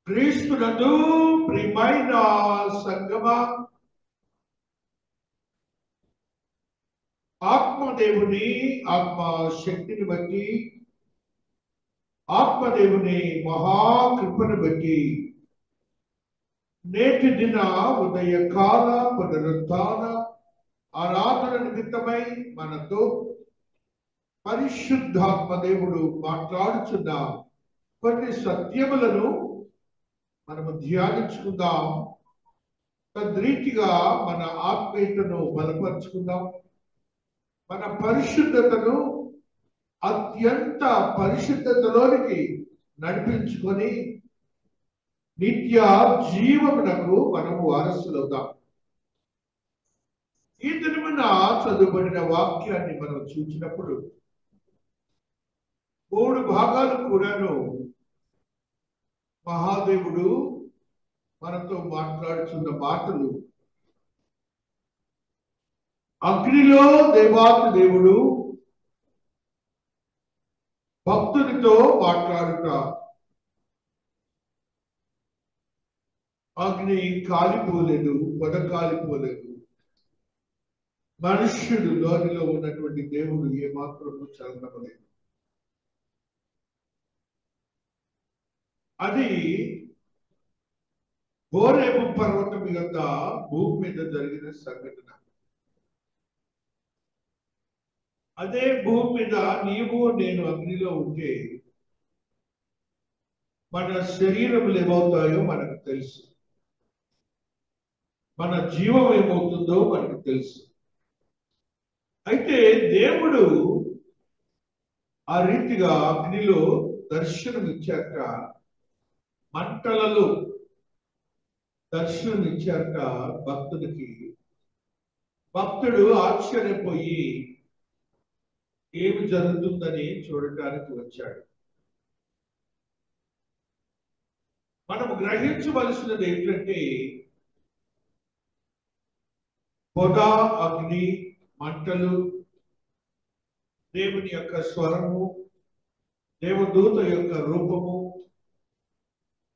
క్రీస్తునందు ప్రియమైన సంగమా, ఆత్మదేవుని ఆత్మ శక్తిని బట్టి, ఆత్మదేవుని మహాకృపను బట్టి నేటి దిన ఉదయకాల పునరుత్థాన ఆరాధన నిమిత్తమై మనతో పరిశుద్ధాత్మ దేవుడు మాట్లాడుచున్న కొన్ని సత్యములను మనము ధ్యానించుకుందాం. తద్రీతిగా మన ఆత్మీయతను బలపరుచుకుందాం. మన పరిశుద్ధతను అత్యంత పరిశుద్ధతలోనికి నడిపించుకొని నిత్య జీవమునకు మనము వారసులవుదాం. ఈ దినమున చదువుబడిన వాక్యాన్ని మనం చూసినప్పుడు 3 భాగాలు కూడాను మహాదేవుడు మనతో మాట్లాడుతున్న మాటలు. అగ్నిలో దేవాతి దేవుడు భక్తునితో మాట్లాడుట. అగ్ని కాలిపోలేదు, పొద కాలిపోలేదు. మనుష్యుడు లోనిలో ఉన్నటువంటి దేవుడు ఏమాత్రం చలనలేదు. అది హోరేబు పర్వతం యొక్క భూమి మీద జరిగిన సంఘటన. అదే భూమి మీద నీవు నేను అగ్నిలో ఉంటే మన శరీరములు ఏమవుతాయో మనకు తెలుసు, మన జీవం ఏమవుతుందో మనకు తెలుసు. అయితే దేవుడు ఆ రీతిగా అగ్నిలో దర్శనం ఇచ్చాక, మంటలలో దర్శనం ఇచ్చాక భక్తుడు ఆశ్చర్యపోయి ఏమి జరుగుతుందని చూడటానికి వచ్చాడు. మనం గ్రహించవలసినది ఏంటంటే, పొద, అగ్ని, మంటలు, దేవుని యొక్క స్వరము, దేవదూత యొక్క రూపము,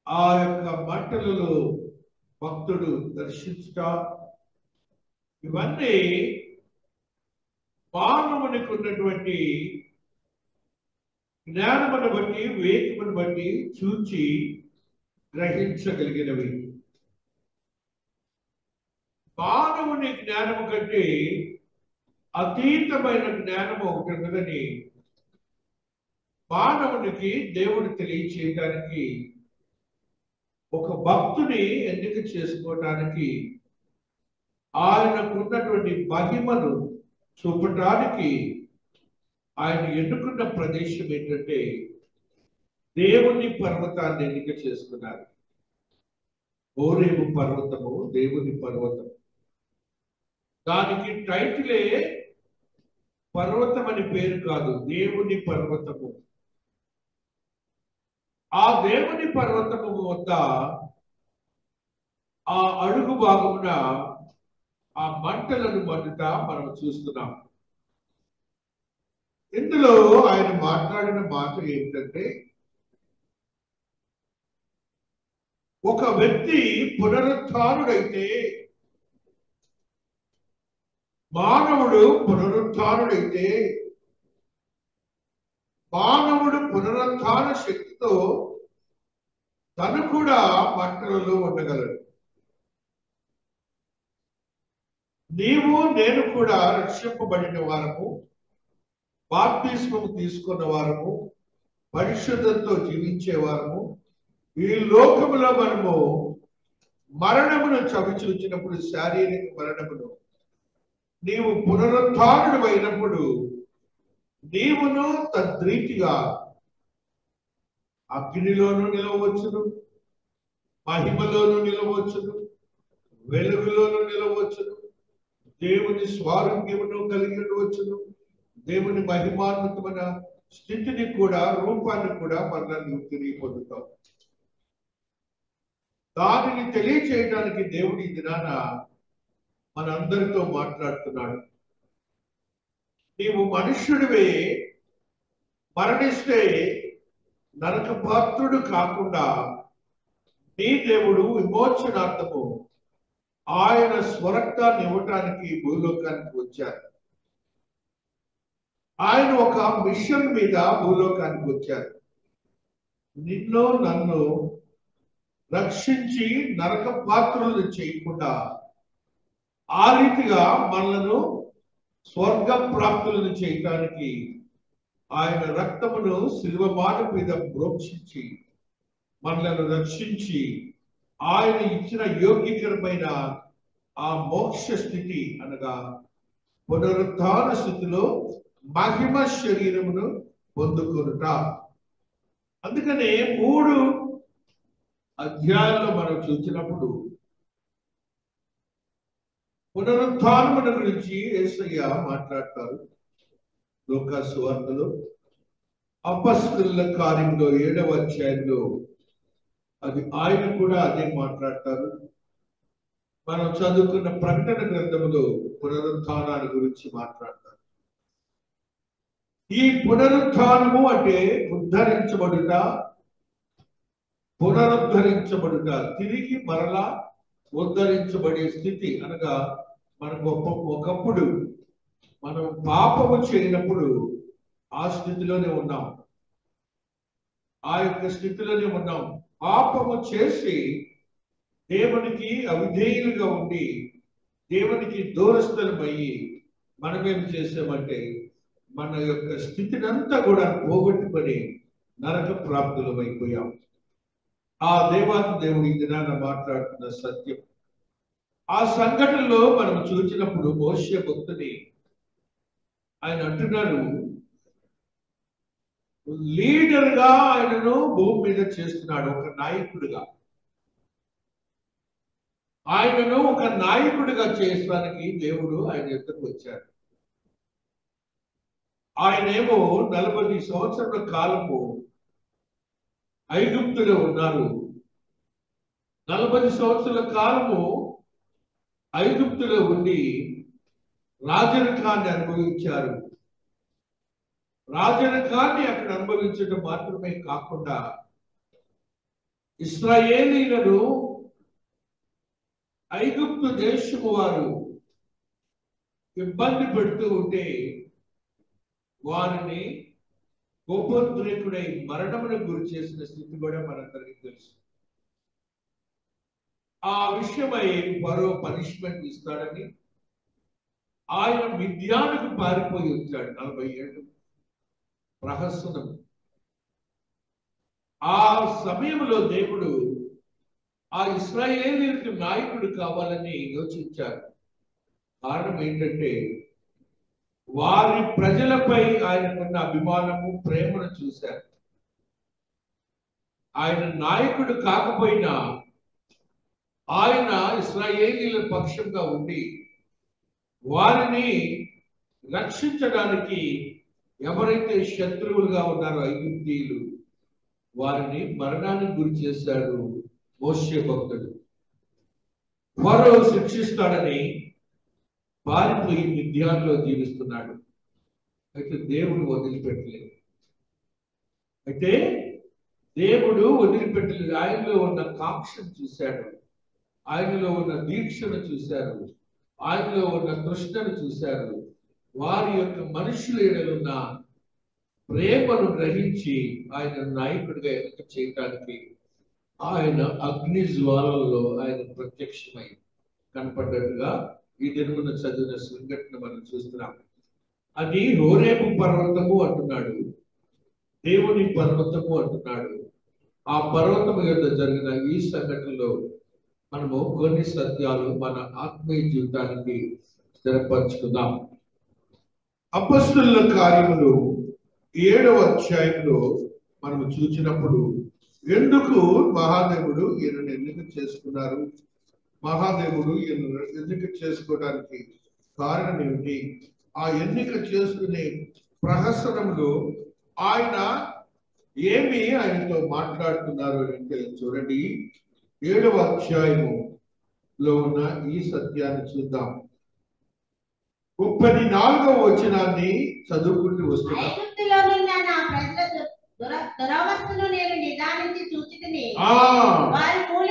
ఆ యొక్క మంటలలో భక్తుడు దర్శించుట, ఇవన్నీ మానవునికి ఉన్నటువంటి జ్ఞానమును బట్టి, వివేకమును బట్టి చూచి గ్రహించగలిగినవి. మానవుని జ్ఞానము కంటే అతీతమైన జ్ఞానము ఒకటి ఉన్నదని మానవునికి దేవుడు తెలియచేయడానికి, ఒక భక్తుని ఎన్నిక చేసుకోవటానికి, ఆయనకున్నటువంటి మహిమను చూపటానికి ఆయన ఎన్నుకున్న ప్రదేశం ఏంటంటే దేవుని పర్వతాన్ని ఎన్నిక చేసుకున్నారు. హోరేబు పర్వతము దేవుని పర్వతం. దానికి టైటిలే పర్వతం అని పేరు కాదు, దేవుని పర్వతము. ఆ దేవుని పర్వతము వద్ద ఆ అడుగు భాగమున ఆ మంటలను మండుట మనం చూస్తున్నాం. ఇందులో ఆయన మాట్లాడిన మాట ఏమిటంటే, ఒక వ్యక్తి పునరుత్థానుడైతే, మానవుడు పునరుత్థానుడైతే, మానవుడు పునరుత్థాన శక్తితో తను కూడా మంటలలో ఉండగలడు. నీవు నేను కూడా రక్షింపబడిన వారము, బాప్తిస్మము తీసుకున్న వారము, పరిశుద్ధంతో జీవించే వారము. ఈ లోకములో మనము మరణమును చవిచూచినప్పుడు, శారీరక మరణమును, నీవు పునరుత్థానుడు అయినప్పుడు నీవును తద్రీతిగా అగ్నిలోనూ నిలవచ్చును, మహిమలోనూ నిలవచ్చును, వెలుగులోనూ నిలవచ్చును, దేవుని స్వారూప్యమును కలిగి ఉండవచ్చును, దేవుని మహిమాన్వితమైన స్థితిని కూడా, రూపాన్ని కూడా మరలా నువ్వు తిరిగి పొందుతావు. దానిని తెలియచేయడానికి దేవుడి దినాన మనందరితో మాట్లాడుతున్నాడు. నీవు మనుష్యుడివే, మరణిస్తే నరక పాత్రుడు కాకుండా నీ దేవుడు విమోచనార్థము ఆయన స్వరక్తాన్ని ఇవ్వటానికి భూలోకానికి వచ్చారు. ఆయన ఒక మిషన్ మీద భూలోకానికి వచ్చారు. నిన్ను నన్ను రక్షించి నరక పాత్రలను చేయకుండా ఆ రీతిగా మనలను స్వర్గ ప్రాప్తులను చేయటానికి ఆయన రక్తమును శిలువ మాడ మీద ప్రోక్షించి మనలను రక్షించి ఆయన ఇచ్చిన యోగ్యకరమైన ఆ మోక్ష స్థితి అనగా పునరుత్థాన స్థితిలో మహిమ శరీరమును పొందుకొనుట. అందుకనే 3 అధ్యాయాల్లో మనం చూసినప్పుడు పునరుత్థానమును గురించి యేసయ్య మాట్లాడతారు. లూకా సువార్తలో, అపొస్తలుల కార్యంలో 7వ అధ్యాయంలో అది ఆయన కూడా అదే మాట్లాడతారు. మనం చదువుకున్న ప్రకటన గ్రంథంలో పునరుత్థానాన్ని గురించి మాట్లాడతారు. ఈ పునరుత్థానము అంటే ఉద్ధరించబడుట, పునరుద్ధరించబడుట, తిరిగి మరలా ఉద్ధరించబడే స్థితి. అనగా మనకు ఒకప్పుడు మనం పాపము చేయనప్పుడు ఆ స్థితిలోనే ఉన్నాం, ఆ యొక్క స్థితిలోనే ఉన్నాం. పాపము చేసి దేవునికి అవిధేయులుగా ఉండి దేవునికి దూరస్థలమయ్యి మనమేం చేసామంటే మన యొక్క స్థితినంతా కూడా పోగొట్టుకొని నరక ప్రాప్తులం అయిపోయాం. ఆ దేవాది దేవుడి దినాన మాట్లాడుతున్న సత్యం. ఆ సంఘటనలో మనం చూసినప్పుడు మోషే భక్తుని ఆయన అంటున్నారు, లీడర్ గా ఆయనను భూమి మీద చేస్తున్నాడు, ఒక నాయకుడిగా. ఆయనను ఒక నాయకుడిగా చేయడానికి దేవుడు ఆయన ఎదురుకు వచ్చాడు. ఆయనేమో 40 సంవత్సరాల కాలము ఐగుప్తులో ఉన్నారు. 40 సంవత్సరాల కాలము ఐగుప్తులో ఉండి రాజరికాన్ని అనుభవించారు. రాజరికాన్ని అక్కడ అనుభవించడం మాత్రమే కాకుండా ఇశ్రాయేలీలను ఐగుప్తు దేశము వారు ఇబ్బంది పెడుతూ ఉంటే వారిని కోపోద్రేకుడై మరణమును గురి చేసిన స్థితి కూడా మనందరికీ తెలుసు. ఆ విషయమై మరో పనిష్మెంట్ ఇస్తాడని ఆయన మిద్యానుకు పారిపోయి వచ్చాడు 40 ఏళ్ళు ప్రహసనం. ఆ సమయంలో దేవుడు ఆ ఇశ్రాయేలీయులకు నాయకుడు కావాలని యోచించారు. కారణం ఏంటంటే వారి ప్రజలపై ఆయనకున్న అభిమానము, ప్రేమను చూశారు. ఆయన నాయకుడు కాకపోయినా ఆయన ఇశ్రాయేలీయుల పక్షంగా ఉండి వారిని రక్షించడానికి ఎవరైతే శత్రువులుగా ఉన్నారో ఐగుప్తీయులు వారిని మరణానికి గురి చేశాడు మోషే భక్తుడు. ఫరో శిక్షిస్తాడని పారిపోయి మిద్యాన్లో జీవిస్తున్నాడు. అయితే దేవుడు వదిలిపెట్టలేదు. ఆయనలో ఉన్న కాంక్షను చూశాడు, ఆయనలో ఉన్న దీక్షను చూశారు, ఆయనలో ఉన్న తృష్ణను చూశారు. వారి యొక్క మనుషుల ఎడలున్న ప్రేమను గ్రహించి ఆయన నాయకుడిగా ఎన్నిక చేయడానికి ఆయన అగ్ని జ్వాలల్లో ఆయన ప్రత్యక్షమై కనపడ్డట్టుగా ఈ దినమున చదివిన సంఘటన మనం చూస్తున్నాం. అది హోరేబు పర్వతము అంటున్నాడు, దేవుని పర్వతము అంటున్నాడు. ఆ పర్వతము యొక్క జరిగిన ఈ సంఘటనలో మనము కొన్ని సత్యాలు మన ఆత్మీయ జీవితానికి స్థిరపరచుకుందాం. అపొస్తలుల కార్యములు 7వ అధ్యాయంలో మనము చూసినప్పుడు ఎందుకు మహాదేవుడు ఈయనను ఎన్నిక చేసుకున్నారు, మహాదేవుడు ఈయన ఎన్నిక చేసుకోవడానికి కారణం ఏమిటి, ఆ ఎన్నిక చేసుకునే ప్రహసనంలో ఆయన ఏమి ఆయనతో మాట్లాడుతున్నారు అంటే చూడండి. 7వ అధ్యాయములో ఉన్న ఈ సత్యాన్ని చూద్దాం. 34వ వచనాన్ని చదువుకుంటూ వస్తున్నాం. దురవస్థను నేను నిదానించి చూచితిని, వారి మూల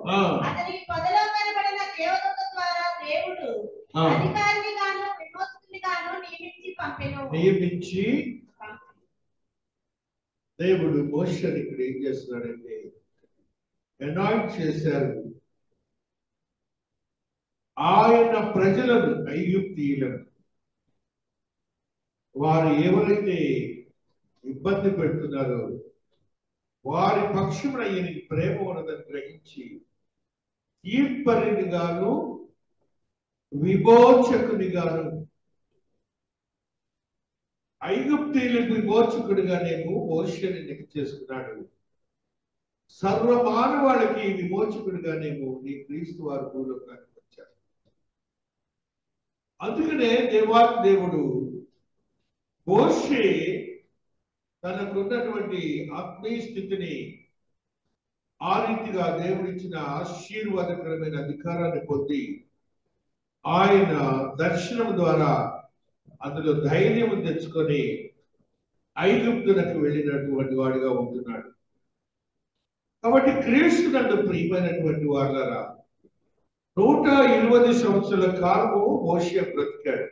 అతనికి పొదలో కనబడిన దేవదూత ద్వారా దేవుడు అధికారిని గాను విమోచకుని గాను నియమించి దేవుడు మోషేని ఇక్కడ ఏం చేస్తున్నాడంటే అనాయింట్ చేశారు. ఆయన ప్రజలను, ఐగుప్తీయులను, వారు ఎవరైతే ఇబ్బంది పెడుతున్నారో వారి పక్షమున ఈయనకి ప్రేమ ఉన్నదని గ్రహించి తీర్పరిని గాను విమోచకుని గాను, ఐగుప్తీయులకు విమోచకుడిగానేమో మోషేని ఎన్నిక చేసుకున్నాడు. సర్వమానవాళికి విమోచకుడిగానేమో నీ క్రీస్తు వారు భూలోకానికి వచ్చారు. అందుకనే దేవుడు మోషే తనకున్నటువంటి ఆత్మీయ స్థితిని ఆ రీతిగా దేవుడిచ్చిన ఆశీర్వాదకరమైన అధికారాన్ని పొంది ఆయన దర్శనం ద్వారా అందులో ధైర్యం తెచ్చుకొని ఐగుప్తులకు వెళ్ళినటువంటి వాడిగా ఉంటున్నాడు. కాబట్టి క్రీస్తు నందు ప్రియమైనటువంటి వారులారా, 120 సంవత్సరాల కాలము మోషే బ్రతికాడు.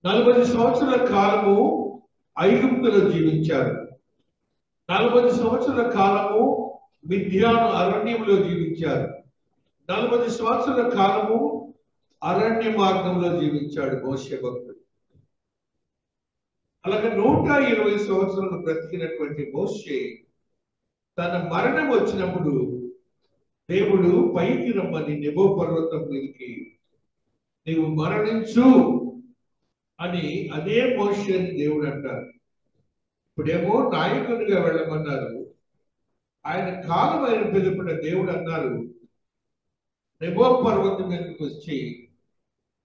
40 సంవత్సరాల కాలము ఐగుప్తులో జీవించారు. 40 సంవత్సరాల కాలము మిద్యాను అరణ్యంలో జీవించారు. 40 సంవత్సరాల కాలము అరణ్య మార్గంలో జీవించాడు మోషే భక్తుడు. అలాగే 120 సంవత్సరాలు బ్రతికినటువంటి మోషే తన మరణం వచ్చినప్పుడు దేవుడు పైకి రమ్మని నెబో పర్వతం మీదకి నీవు మరణించు అని అదే మోషేని దేవుడు అంటారు. ఇప్పుడేమో నాయకునిగా వెళ్ళమన్నారు. ఆయన కాలం అయిన పిలుపున దేవుడు అన్నారు, నెబో పర్వతం మీదకి వచ్చి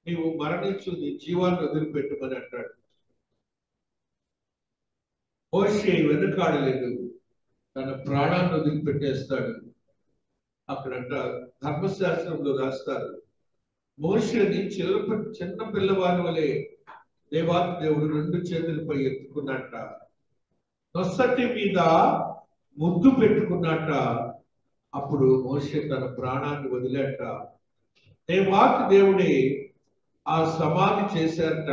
నీవు మరణించు, నీ జీవాన్ని వదిలిపెట్టుమని అంటాడు. మోషే వెనుకాడలేదు, తన ప్రాణాన్ని వదిలిపెట్టేస్తాడు. అక్కడంట ధర్మశాస్త్రంలో రాస్తారు, మోషేని చిన్న పిల్లవాని వలె దేవుడు 2 చేతులపై ఎత్తుకున్నట్ట, నొసటి మీద ముద్దు పెట్టుకున్నట్ట. అప్పుడు మోషే తన ప్రాణాన్ని వదిలేట. దేవుడే ఆ సమాధి చేశారట.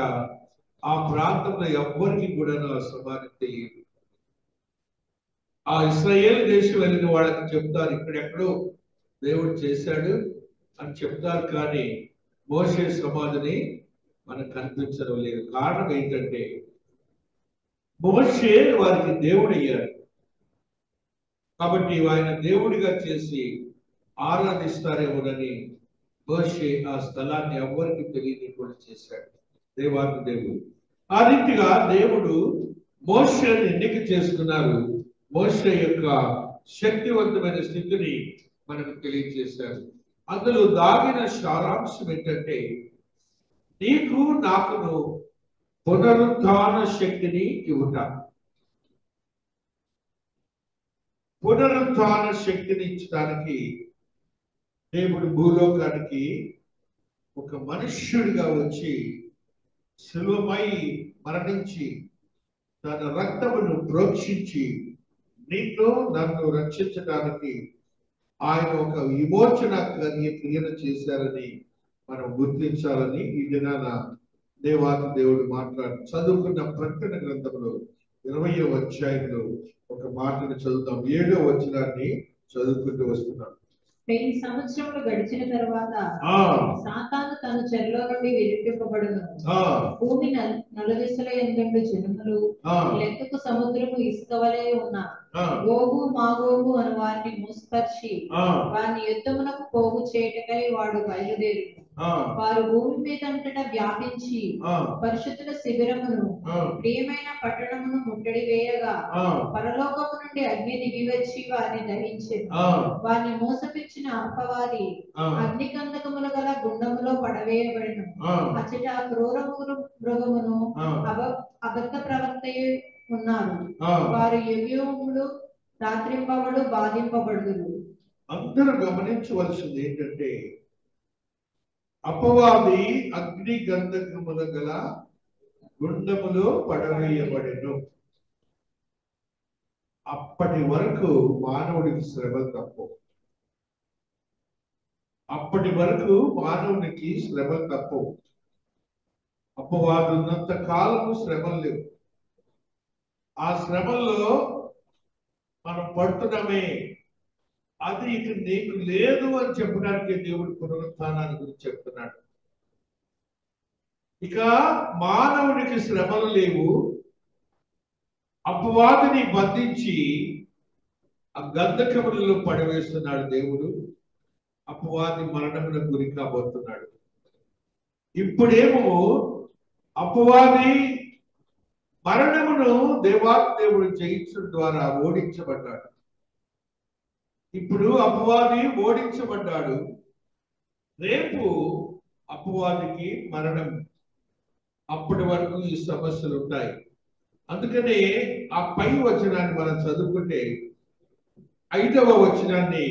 ఆ ప్రాంతంలో ఎవ్వరికి కూడా ఆ సమాధి తెలియదు. ఆ ఇశ్రాయేల్ దేశం వెళ్ళిన వాళ్ళకి చెప్తారు, ఇక్కడెక్కడో దేవుడు చేశాడు అని చెప్తారు, కానీ మోషే సమాధిని మనకు కనిపించడం లేదు. కారణం ఏంటంటే మోషే వారికి దేవుడయ్యాడు. కాబట్టి ఆయన దేవుడిగా చేసి ఆరాధిస్తారేమోనని మోషే ఆ స్థలాన్ని ఎవ్వరికి తెలియనికుండా చేశాడు దేవుడు. ఆ రీతిగా దేవుడు మోషేని ఎన్నిక చేసుకున్నారు. మోషే యొక్క శక్తివంతమైన స్థితిని మనకు తెలియజేశారు. అందులో దాగిన సారాంశం ఏంటంటే, నీకు నాకును పునరుత్థాన శక్తిని ఇవ్వట. పునరుత్థాన శక్తిని ఇచ్చడానికి దేవుడు భూలోకానికి ఒక మనుష్యుడిగా వచ్చి శిలువపై మరణించి తన రక్తమును ప్రోక్షించి నిన్ను నన్ను రక్షించడానికి ఆయన ఒక విమోచన క్రియను చేశారని మనం గుర్తించాలని ఈ దినాన దేవుడు చదువుకున్న ప్రకటన గ్రంథంలో 20వ అధ్యాయంలో ఒక మాటను చదువుతాం. 7వ వచనాన్ని చదువుకుంటూ వస్తున్నాం. 10 సంవత్సరములు గడిచిన తర్వాత సాతాను తన చెరలో నుండి విడిపింపబడును. భూమి నలుదిశల యందు జనములు లెక్కకు సముద్రము ఇసుక వలె ఉన్న గోగు మాగోగు అని వారిని మోసపరిచి వారిని యుద్ధమునకు పోగు చేయటకై వాడు బయలుదేరి వారు భూమి మీద అంతటా వ్యాపించి పరిశుద్ధుల శిబిరమును ప్రియమైన పట్టణమును ముట్టడి వేయగా పరలోకము నుండి అగ్ని దిగి వచ్చి వారిని దహించెను. వారిని మోసపించిన అపవాది అగ్నికందకముల గల గుండములో పడవేయబడిను. అచ్చట క్రూర మృగమును అబద్ధ ప్రవక్త ఉన్నారు. వారు యుగములు రాత్రింపబడు బాధింపబడుదురు. అందరూ గమనించవలసింది ఏంటంటే, అపవాది అగ్ని గంధకముల గల గుండములో పడవేయబడెను. అప్పటి వరకు మానవుడికి శ్రమ తప్పు. అప్పటి వరకు మానవునికి శ్రమలు తప్పవు. అపవాదు ఉన్నంత కాలము శ్రమలు లేవు. ఆ శ్రమల్లో మనం పడుతున్నామే, అది ఇక నీకు లేదు అని చెప్పడానికి దేవుడు పునరుత్థానాన్ని గురించి చెప్తున్నాడు. ఇక మానవునికి శ్రమలు లేవు. అపవాదిని బంధించి ఆ గంధకములలో పడవేస్తున్నాడు దేవుడు. అపవాది మరణములకు గురి కాబోతున్నాడు. ఇప్పుడేమో అపవాది మరణమును దేవుడు జయించడం ద్వారా ఓడించబడ్డాడు. ఇప్పుడు అపవాది ఓడించబడ్డాడు. రేపు అపవాదికి మరణం. అప్పటి వరకు ఈ సమస్యలు ఉంటాయి. అందుకనే ఆ పై వచనాన్ని మనం చదువుకుంటే 5వ వచనాన్ని,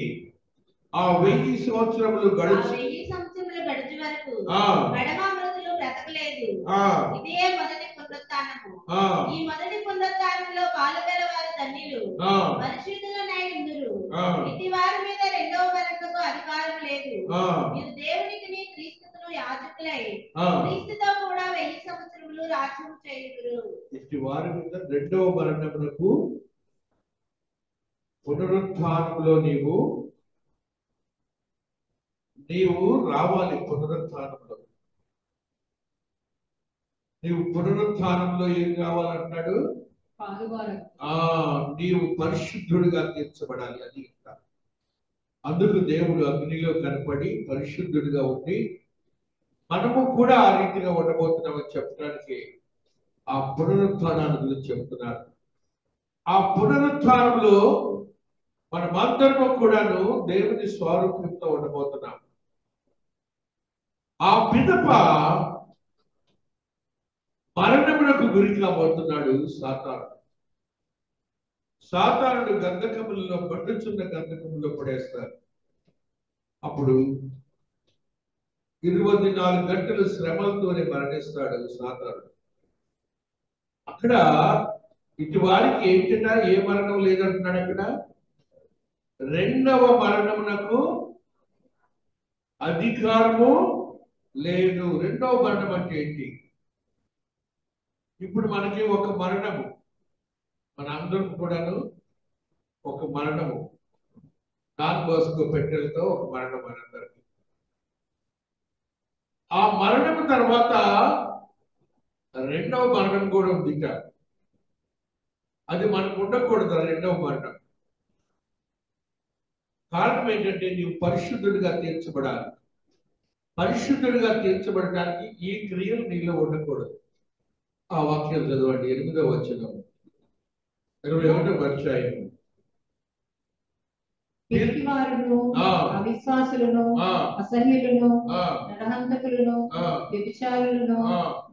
ఆ 1000 సంవత్సరములు గడుచు వరకు ఎడమ మృతులు బ్రతకలేదు. ఇదే మొదటి పునరుత్థానము. ఈ మొదటి పునరుత్థానంలో పాలుగల వారు ధన్యులు, పరిశుద్ధులనై ఉందురు. ఇట్టి వారి మీద రెండవ మరణమునకు అధికారం లేదు. మీరు దేవునికి క్రీస్తును యాజకులై క్రీస్తుతో కూడా 1000 సంవత్సరములు రాజ్యము చేయుదురు. ఇట్టి వారి మీద రెండవ మరణమునకు పునరుత్థానంలో నీవు రావాలి. పునరుత్థానంలో నీవు పునరుత్థానంలో ఏం కావాలంటాడు? నీవు పరిశుద్ధుడిగా తీర్చబడాలి. అది ఇంకా అందుకు దేవుడు అగ్నిలో కనపడి పరిశుద్ధుడిగా ఉండి మనము కూడా ఆ రీతిగా ఉండబోతున్నామని చెప్పడానికి ఆ పునరుత్థానాన్ని గురించి చెప్తున్నారు. ఆ పునరుత్థానంలో మనమందరము కూడాను దేవుని స్వరూపంతో ఉండబోతున్నాం. ఆ పిదప మరణమునకు గురి కాబోతున్నాడు సాతానుడు గంధకములలో పట్టుచున్న గంధకములో పడేస్తారు. అప్పుడు 24 గంటలు శ్రమలతోనే మరణిస్తాడు సాతానుడు. అక్కడ ఇటు వారికి ఏంటంటే ఏ మరణం లేదంటున్నాడు. అక్కడ రెండవ మరణమునకు అధికారము లేదు. రెండవ మరణం అంటే ఏంటి? ఇప్పుడు మనకి ఒక మరణము, మన అందరం కూడాను ఒక మరణము, డాన్ బోస్కో పెట్టెలతో ఒక మరణం మనందరికి. ఆ మరణము తర్వాత రెండవ మరణం కూడా ఉంది. అది మనకు ఉండకూడదు. రెండవ మరణం కారణం ఏంటంటే నీవు పరిశుద్ధుడిగా తీర్చబడాలి. పరిశుద్ధుడిగా తీర్చబడటానికి ఈ క్రియలు నీలో ఉండకూడదు. ఆ వాక్యం చదవండి. 8వ వచనం, 21వ అధ్యాయం. అవిశ్వాసులను, అసహ్యులను, నరహంతకులను, వ్యభిచారులను,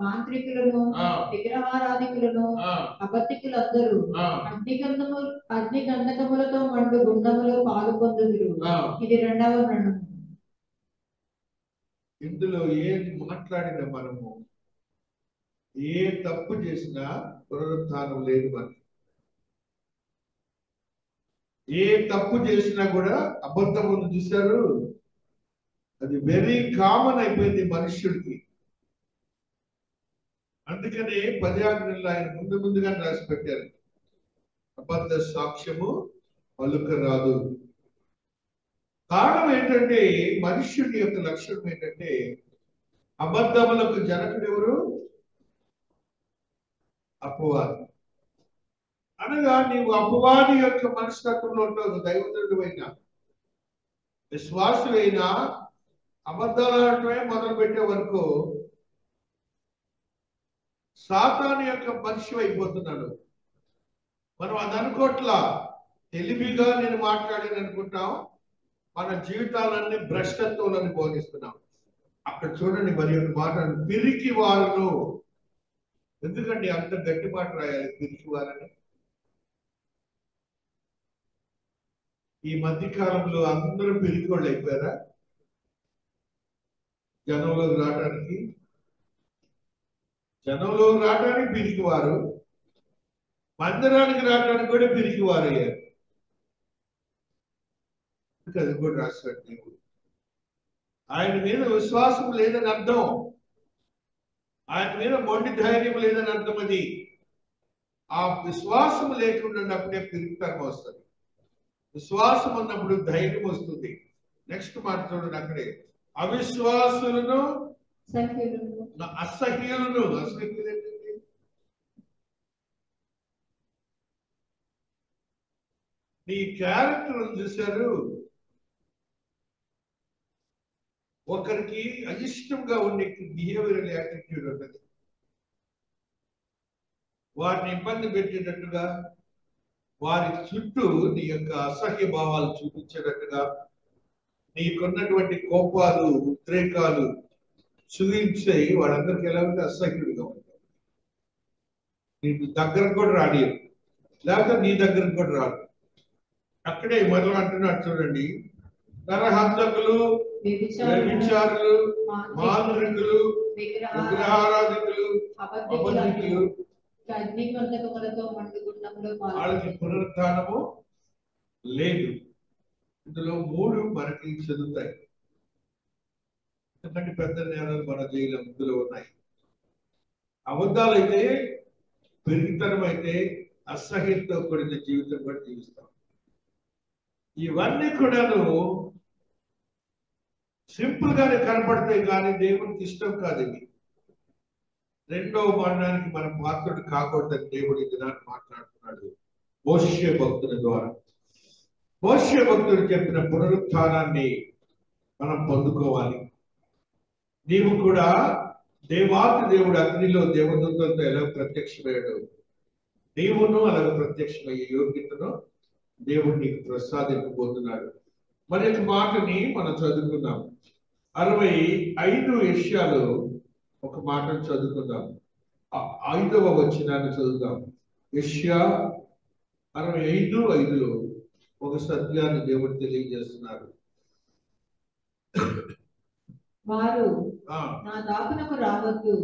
మాంత్రికులను, విగ్రహారాధికులను, అబద్ధికులందరూ అగ్ని గంధకములతో మండు గుండములో పాల్గొందుదురు. ఇది రెండవ మరణం. ఇందులో ఏది మాట్లాడినా మనము ఏ తప్పు చేసినా పునరుత్థానం లేదు. మనకి ఏ తప్పు చేసినా కూడా అబద్ధం ఉంది. చూశారు, అది వెరీ కామన్ అయిపోయింది మనుష్యుడికి. అందుకనే 10 ఆజ్ఞలు ఆయన ముందుగా రాసి పెట్టారు. అబద్ధ సాక్ష్యము పలుకరాదు. కారణం ఏంటంటే మనుష్యుడి యొక్క లక్షణం ఏంటంటే అబద్ధములకు జనకుడు ఎవరు? అపవాది. అనగా నీవు అపవాది యొక్క మనస్తత్వంలో ఉంటావు. దైవజనుడు అయినా విశ్వాసులైనా అబద్ధాలు ఆడటమే మొదలు పెట్టే వరకు సాతాను యొక్క మనిషి అయిపోతున్నాడు. మనం అది అనుకోట్లా. తెలివిగా నేను మాట్లాడాను అనుకుంటాం. మన జీవితాలన్నీ భ్రష్టత్వాలని బోధిస్తున్నాం. అక్కడ చూడండి మరి ఒక మాట, పిరికి వారును. ఎందుకండి అంత గట్టి మాట రాయాలి పిరికి వారని? ఈ మధ్య కాలంలో అందరూ పిరికి వాళ్ళు అయిపోయారా? జనంలోకి రావడానికి పిరికివారు, మందిరానికి రావడానికి కూడా పిరికివారు అయ్యారు. అది కూడా రాస్తాడు దేవుడు. ఆయన మీద విశ్వాసం లేదని అర్థం, ఆయన మీద మొండి ధైర్యం లేదని అర్థం. అది ఆ విశ్వాసం లేకుండా ఉన్నప్పుడే పిరికితనం వస్తుంది, విశ్వాసం ఉన్నప్పుడు ధైర్యం వస్తుంది. నెక్స్ట్ మాట చూడండి అక్కడే, అవిశ్వాసులను అసహ్యులను. అసహ్యులు ఏంటండి? నీ క్యారెక్టర్ చూశారు, ఒకరికి అయిష్టంగా ఉండే బిహేవియరల్ యాటిట్యూడ్ ఉంటుంది, వారిని ఇబ్బంది పెట్టేటట్టుగా, వారి చుట్టూ నీ యొక్క అసహ్య భావాలు చూపించేటట్టుగా, నీకున్నటువంటి కోపాలు ఉద్రేకాలు చూపించే వాళ్ళందరికీ ఎలా ఉంటే అసహ్యుడిగా ఉంటారు. నీకు దగ్గరకు కూడా రానియరు, లేకపోతే నీ దగ్గరకు కూడా రాడు. అక్కడే మొదలు అంటున్నాడు చూడండి, నరహంతకులు, వ్యభిచారులు, మాంత్రికులు, విగ్రహారాధికులు, అబద్ధికులు, వాళ్ళకి పునరుత్థానము లేదు. ఇందులో 3 మనకి చదువుతాయి. ఎందుకంటే పెద్ద నేరాలు మన జైలు ఇందులో ఉన్నాయి. అబద్ధాలు అయితే, పెరిగితనం అయితే, అసహ్యంతో కూడిన జీవితం కూడా జీవిస్తాం. ఇవన్నీ కూడాను సింపుల్ గానే కనపడతాయి, కానీ దేవునికి ఇష్టం కాదు. ఇవి రెండవ మరణానికి మనం పాత్రుడు కాకూడదని దేవుడు ఈ దినాన్ని మాట్లాడుతున్నాడు మోషే భక్తుని ద్వారా. మోషే భక్తుడు చెప్పిన పునరుత్థానాన్ని మనం పొందుకోవాలి. నీవు కూడా దేవాతి దేవుడు అగ్నిలో దేవదూతలతో ఎలా ప్రత్యక్షమయ్యాడు, దేవును అలాగే ప్రత్యక్షమయ్యే యోగ్యతను దేవుడు నీకు ప్రసాదింపబోతున్నాడు. మరి మాటని మనం చదువుకుందాం. 65 యెషయాలో ఒక మాటను చదువుకుందాం. 5వ వచనాన్ని చదువుదాం. యెషయా 65:5లో ఒక సత్యాన్ని దేవుడు తెలియజేస్తున్నారు. వారు నా దాపునకు రావద్దు,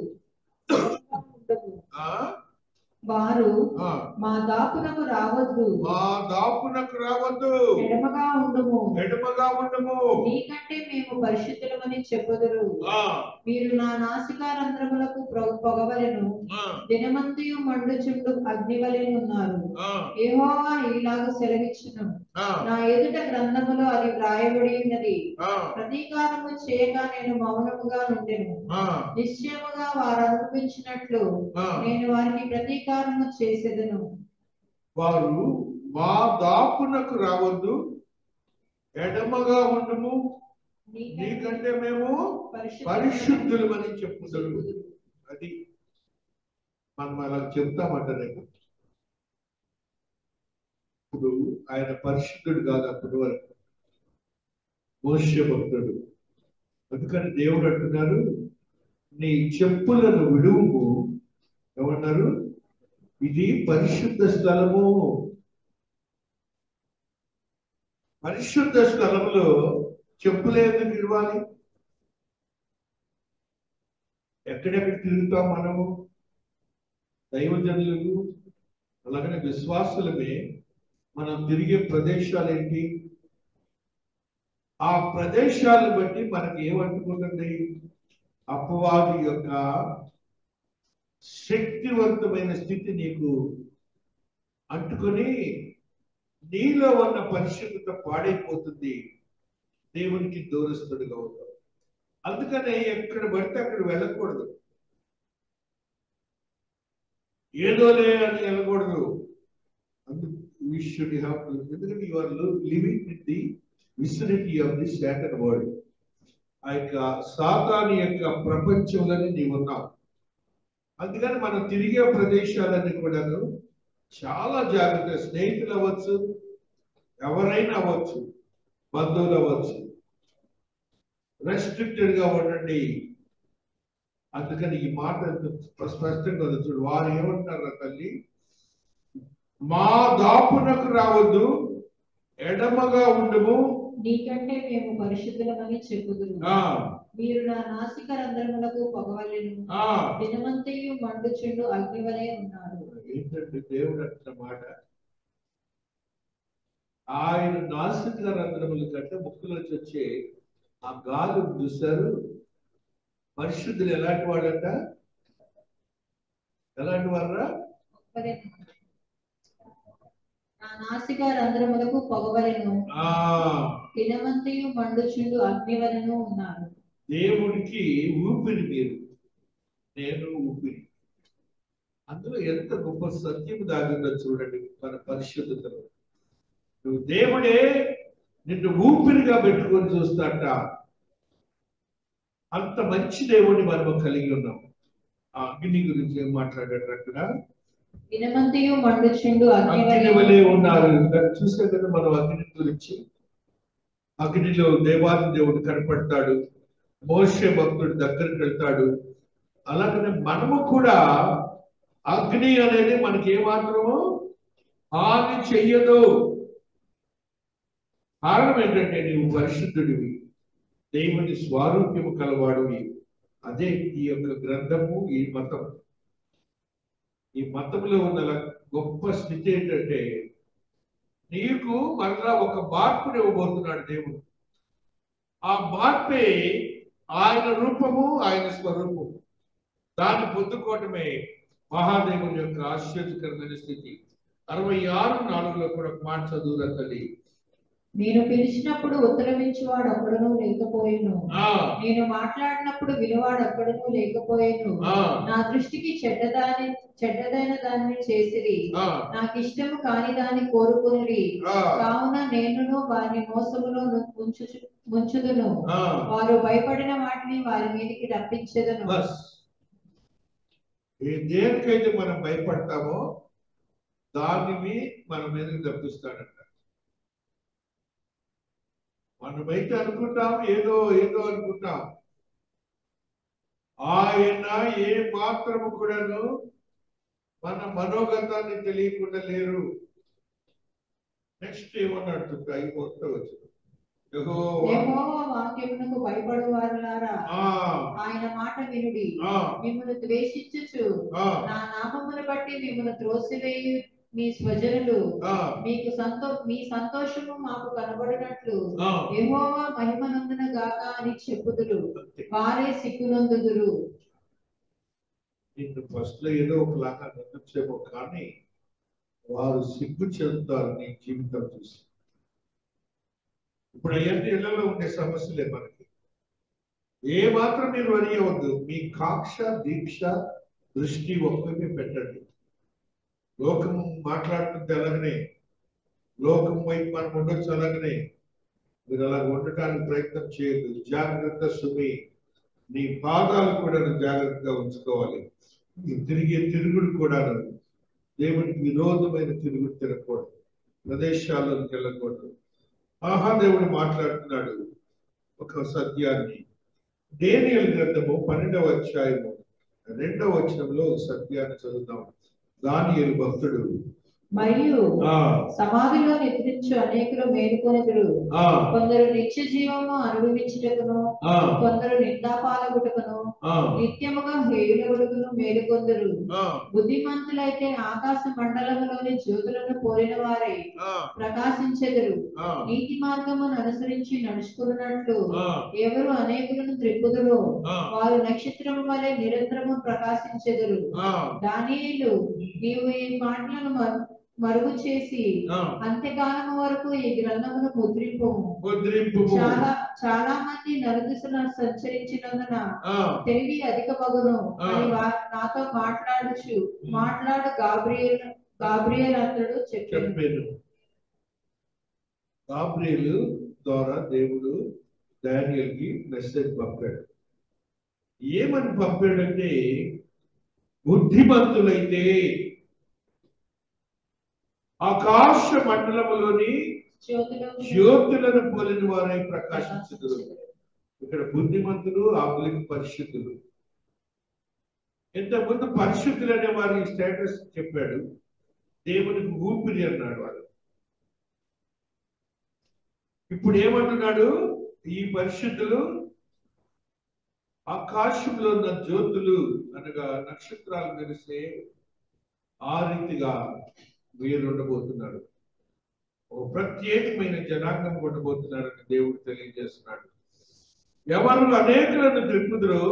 వారు మా దాపునకు రావద్దు, మా దాపునకు రావద్దు, ఎడమగా ఉండుము, ఎడమగా ఉండుము, నీకంటే మేము పరిశుద్ధులమని చెప్పుదురు. మీరు నా నాసికారంధ్రములకు పొగవలెను, దినమంతయు మండుచుండు అగ్నివలె ఉన్నారు. యెహోవా ఇలాగ సెలవిచ్చును, నా ఎదుట గ్రంథములో అది వ్రాయబడి ఉన్నది, ప్రతీకారము చేయక నేను మౌనముగా నుండెను. నిశ్చయముగా వారు అనుభవించినట్లు నేను వారికి ప్రతీకారము చేసేదను. వారు మా దాపునకు రావద్దు, ఎడమగా ఉండుము, నీకంటే మేము పరిశుద్ధులమని చెప్పుదురు. అది మనం అలా చెప్తామంటారే. ఇప్పుడు ఆయన పరిశుద్ధుడు కాదు అప్పటి వరకు, మోషే భక్తుడు. అందుకని దేవుడు అంటున్నారు, నీ చెప్పులను విడువు. ఏమన్నారు? ఇది పరిశుద్ధ స్థలము. పరిశుద్ధ స్థలములో చెప్పులు ఎందుకు ఇవ్వాలి? ఎక్కడెక్కడ తిరుగుతాం మనము? దైవజనులు అలాగనే విశ్వాసులమే మనం తిరిగే ప్రదేశాలు ఏంటి? ఆ ప్రదేశాలను బట్టి మనకి ఏమంటుకుంటుంది? అపవాది యొక్క శక్తివంతమైన స్థితి నీకు అంటుకొని నీలో ఉన్న పరిశుద్ధత పాడైపోతుంది, దేవునికి దూరస్తుడిగా అవుతావు. అందుకనే ఎక్కడ పడితే అక్కడ వెళ్ళకూడదు, ఏదోలే అని వెళ్ళకూడదు. ఎందుకంటే you are living in the vicinity of the Satan world. ఆ యొక్క సాతాను యొక్క ప్రపంచంలోనే నీవు ఉన్నావు. అందుకని మనం తిరిగే ప్రదేశాలన్నీ కూడాను చాలా జాగ్రత్త. స్నేహితులు అవ్వచ్చు, ఎవరైనా అవ్వచ్చు, బంధువులు అవ్వచ్చు, రెస్ట్రిక్టెడ్ గా ఉండండి. అందుకని ఈ మాట స్పష్టంగా చూడు. వారు ఏమంటారు తల్లి? మా దాపునకు రావద్దు, ఎడమగా ఉండము, నీకంటే మేము పరిశుద్ధులమని చెప్పుదురు. మీరు నా నాసిక రంధ్రములకు పొగవలెను, దినమంతయు మండుచుండు అగ్నివలే ఉన్నారు. ఏంటంటే దేవుడు అంటున్న మాట, ఆయన నాసిక రంధ్రముల కంటే ముక్కులోంచి వచ్చే ఆ గాలి చూశారు. పరిశుద్ధులు ఎలాంటి వాళ్ళంట? ఎలాంటి వాళ్ళరా? నా నాసిక రంధ్రములకు పొగవలెను, దినమంతయు మండుచుండు అగ్నివలెను ఉన్నారు. దేవుడికి ఊపిరి మీరు, నేను ఊపిరి. అందులో ఎంత గొప్ప సత్యం దాగిందో చూడండి. మన పరిశుద్ధతలో నువ్వు దేవుడే నిన్ను ఊపిరిగా పెట్టుకొని చూస్తాట. అంత మంచి దేవుడిని మనం కలిగి ఉన్నాం. ఆ అగ్ని గురించి ఏం మాట్లాడారు అక్కడ? దినమంతయు మండుచుండు అగ్నివలే ఉన్నారు. చూసే కదా మనం అగ్ని గురించి. అగ్నిలో దేవాది దేవుడు కనపడతాడు, మోషే భక్తుడు దగ్గరికి వెళ్తాడు. అలాగనే మనము కూడా అగ్ని అనేది మనకి ఏమాత్రము హాని చెయ్యదు. కారణం ఏంటంటే నీవు పరిశుద్ధుడివి, దేవుని స్వారూప్యము కలవాడివి. అదే ఈ యొక్క గ్రంథము, ఈ మతం. ఈ మతంలో ఉన్న గొప్ప స్థితి ఏంటంటే నీకు మరలా ఒక మార్పుని ఇవ్వబోతున్నాడు దేవుడు. ఆ మార్పే ఆయన రూపము, ఆయన స్వరూపము. దాన్ని పొందుకోవటమే మహాదేవుని యొక్క ఆశ్చర్యకరమైన స్థితి. 66:4 కూడా ఒక మాట చదువుతుంది. నేను పిలిచినప్పుడు ఉత్తరమించువాడు అక్కడను లేకపోయేను, నేను మాట్లాడినప్పుడు విలువాడు అక్కడను లేకపోయేను. నా దృష్టికి చెడ్డదైన దాన్ని చేసిరి, నాకు ఇష్టము కాని దాన్ని కోరుకుని, కావున నేనును వారిని మోసములో ముంచుదును, వారు భయపడిన వాటిని వారి మీదకి రప్పించెదను. దేనికైతే మనం భయపడతామో దానిని మన మీదకి రప్పిస్తాడంట. మనమైతే అనుకుంటాం ఏదో ఏదో అనుకుంటాం. ఆయన ఏ మాత్రము కూడాను మన మనోగతాన్ని తెలియకుండా లేరు. నెక్స్ట్ ఏమన్నాడు? అయిపోవచ్చు. యెహోవా వాక్యమునకు భయపడువారులారా, ఆయన మాట వినుడి. మిమ్మును ద్వేషించుచు నా నామమును బట్టి మిమ్మును త్రోసివేయు మీ స్వజనులు మీ సంతోషము మాకు కనబడినట్లు యెహోవా మహిమనందున గాక అని చెప్పుదురు, వారే సిగ్గునందుదురు. నిన్ను ఫస్ట్ లో ఏదో ఒకలాగా నిందించేమో, కానీ వారు సిగ్గు చెందుతారు నీ జీవితం చూసి. ఇప్పుడు అవన్నీ ఇళ్లలో ఉండే సమస్యలే మనకి. ఏ మాత్రం మీరు వరి అవ్వద్దు. మీ కాక్ష, దీక్ష, దృష్టి ఒక్కరిని పెట్టండి. లోకం మాట్లాడుతుంటే అలాగనే, లోకం వైపు మనం ఉండొచ్చు అలాగనే. మీరు అలా ఉండటానికి ప్రయత్నం చేయదు. జాగ్రత్త సుమి. నీ పాదాలు కూడా జాగ్రత్తగా ఉంచుకోవాలి. ఈ తిరిగే తిరుగుడు కూడా దేవుడికి విరోధమైన తిరుగుడు తిరగకూడదు, ప్రదేశాల్లోకి వెళ్ళకూడదు. దేవుడు మాట్లాడుతున్నాడు ఒక సత్యాన్ని. దానియేలు గ్రంథము 12వ అధ్యాయము 2వ వచనంలో సత్యాన్ని చదువుతాం. దానియేలు భక్తుడు మరియు సమాధిలో నిద్రించు అనేకులు మేలుకొనుదురు, కొందరు నిత్య జీవము అనుభవించుటకును, కొందరు నిందాపాలగుటకును, నిత్యముగా హేయులగుటకును మేలుకొందురు. బుద్ధిమంతులైతే ఆకాశ మండలములోని జ్యోతులను పోలిన వారై ప్రకాశించెదరు. నీతి మార్గమును అనుసరించి నడుచుకున్నట్లు ఎవరు అనేకులను త్రిప్పుదురో వారు నక్షత్రము వలె నిరంతరము ప్రకాశించెదరు. దానియేలు, నీవు ఈ మాటలను మరుగు చేసి అంత్యకాలము వరకు ఈ గ్రంథమును ముద్రింపు. చాలా మంది నలుదిశల సంచరించినందున తెలివి అధిక మగును అని నాతో మాట్లాడు గాబ్రియేల్ అతడు చెప్పాను. గాబ్రియేలు ద్వారా దేవుడు దానియేలుకి మెసేజ్ పంపాడు. ఏమని పంపాడంటే, బుద్ధిమంతులైతే ఆకాశ మండలములోని జ్యోతులను పోలిన వారై ప్రకాశించుదురు. ఇక్కడ బుద్ధిమంతులు, ఆకులికి పరిశుద్ధులు. ఇంతకుముందు పరిశుద్ధులు అనే వారి స్టేటస్ చెప్పాడు. దేవునికి ఊపిరి అన్నాడు వాడు. ఇప్పుడు ఏమంటున్నాడు? ఈ పరిశుద్ధులు ఆకాశంలో ఉన్న జ్యోతులు అనగా నక్షత్రాలు మెరిసే ఆ రీతిగా వీరు ఉండబోతున్నారు. ఒక ప్రత్యేకమైన జనాంగం ఉండబోతున్నారని దేవుడు తెలియజేస్తున్నాడు. ఎవరు అనేకులను త్రిప్పుదురో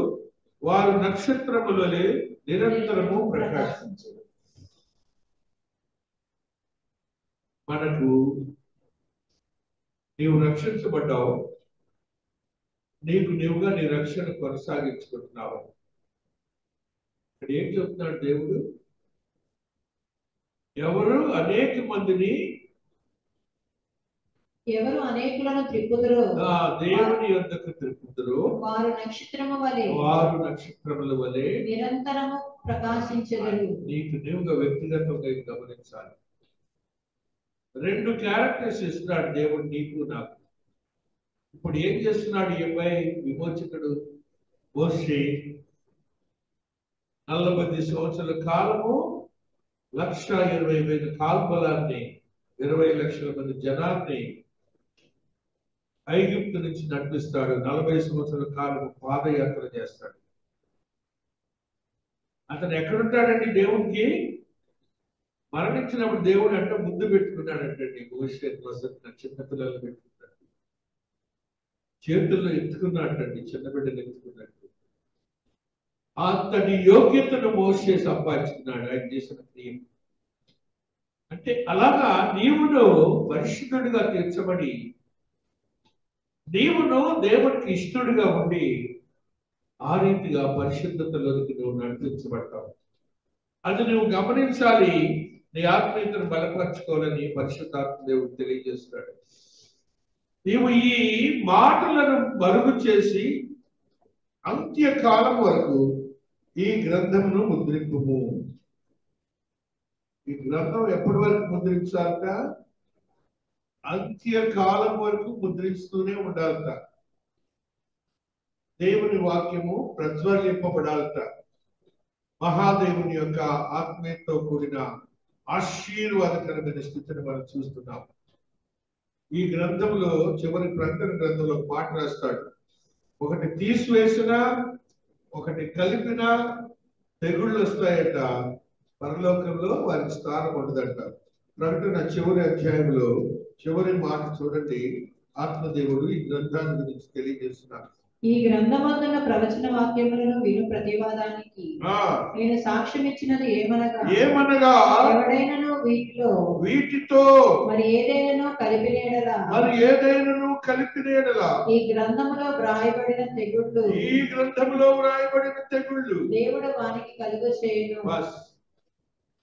వారు నక్షత్రములలే నిరంతరము ప్రకాశించు. మనకు నీవు రక్షించబడ్డావు, నీకు నీవుగా నీ రక్షణ కొనసాగించుకుంటున్నావు. ఇక్కడ ఏం చెప్తున్నాడు దేవుడు? ఎవరు అనేకులను త్రిప్పుదురో దేవుని యొద్దకు త్రిప్పుదురో వారు నక్షత్రముల వలె నిరంతరము ప్రకాశించెదరు. నీకు నీవుగా వ్యక్తిగతంగా గమనించాలి. 2 క్యారెక్టర్స్ ఇస్తున్నాడు దేవుడు నీకు నాకు. ఇప్పుడు ఏం చేస్తున్నాడు ఈ అబ్బాయి విమోచకుడు మోషే? 40 సంవత్సరాల కాలము 1,20,000 కాల్బలాన్ని, 20 లక్షల మంది జనాన్ని ఐగుప్తు నుంచి నడిపిస్తాడు. 40 సంవత్సరాల కాలం పాదయాత్ర చేస్తాడు. అతను ఎక్కడుంటాడండి? దేవునికి మరణించినప్పుడు దేవుడు అంటే ముందు పెట్టుకున్నాడంటండి. భవిష్యత్ వసతి చిన్నపిల్లలు పెట్టుకున్నాడు, చేతుల్లో ఎత్తుకున్నాడండి, చిన్న బిడ్డలు ఎత్తుకున్నట్టు. అతని యోగ్యతను మోసే సంపాదించుకున్నాడు ఆయన చేసిన క్రియ. అంటే అలాగా నీవును పరిశుద్ధుడిగా తీర్చబడి, నీవును దేవుడికి ఇష్టడుగా ఉండి ఆ రీతిగా పరిశుద్ధతలోనికి నువ్వు నడిపించబడతావు. అది నువ్వు గమనించాలి. నీ ఆత్మీయతను బలపరచుకోవాలని పరిశుద్ధాత్మ దేవుడు తెలియజేస్తాడు. నీవు ఈ మాటలను మరుగు చేసి అంత్యకాలం వరకు ఈ గ్రంథమును ముద్రింపుము. ఈ గ్రంథం ఎప్పటి వరకు ముద్రించాలట? అంత్యకాలం వరకు ముద్రిస్తూనే ఉండాలట. దేవుని వాక్యము ప్రజ్వలింపబడాలట. మహాదేవుని యొక్క ఆత్మీయతో కూడిన ఆశీర్వాదకరమైన స్థితిని మనం చూస్తున్నాం. ఈ గ్రంథంలో చివరి ప్రకటన గ్రంథంలో మాట రాస్తాడు. ఒకటి తీసివేసిన, ఒకటి కలిపిన తెగుళ్ళు వస్తాయట. పరలోకంలో వారికి స్థానం ఉండదంట. ప్రకటన చివరి అధ్యాయంలో చివరి మాట చూడండి. ఆత్మదేవుడు ఈ గ్రంథాన్ని గురించి తెలియజేస్తున్నారు. ఈ గ్రంథమందున ప్రవచన వాక్యములను విను ప్రతివాదానికి నేను సాక్ష్యం ఇచ్చినది ఏమనగా ఎవడైనను వీటితో మరి ఏదైనాను కలిపినేడలా ఈ గ్రంథములో వ్రాయబడిన తెగుళ్ళు దేవుడు వానికి కలుగచేయును.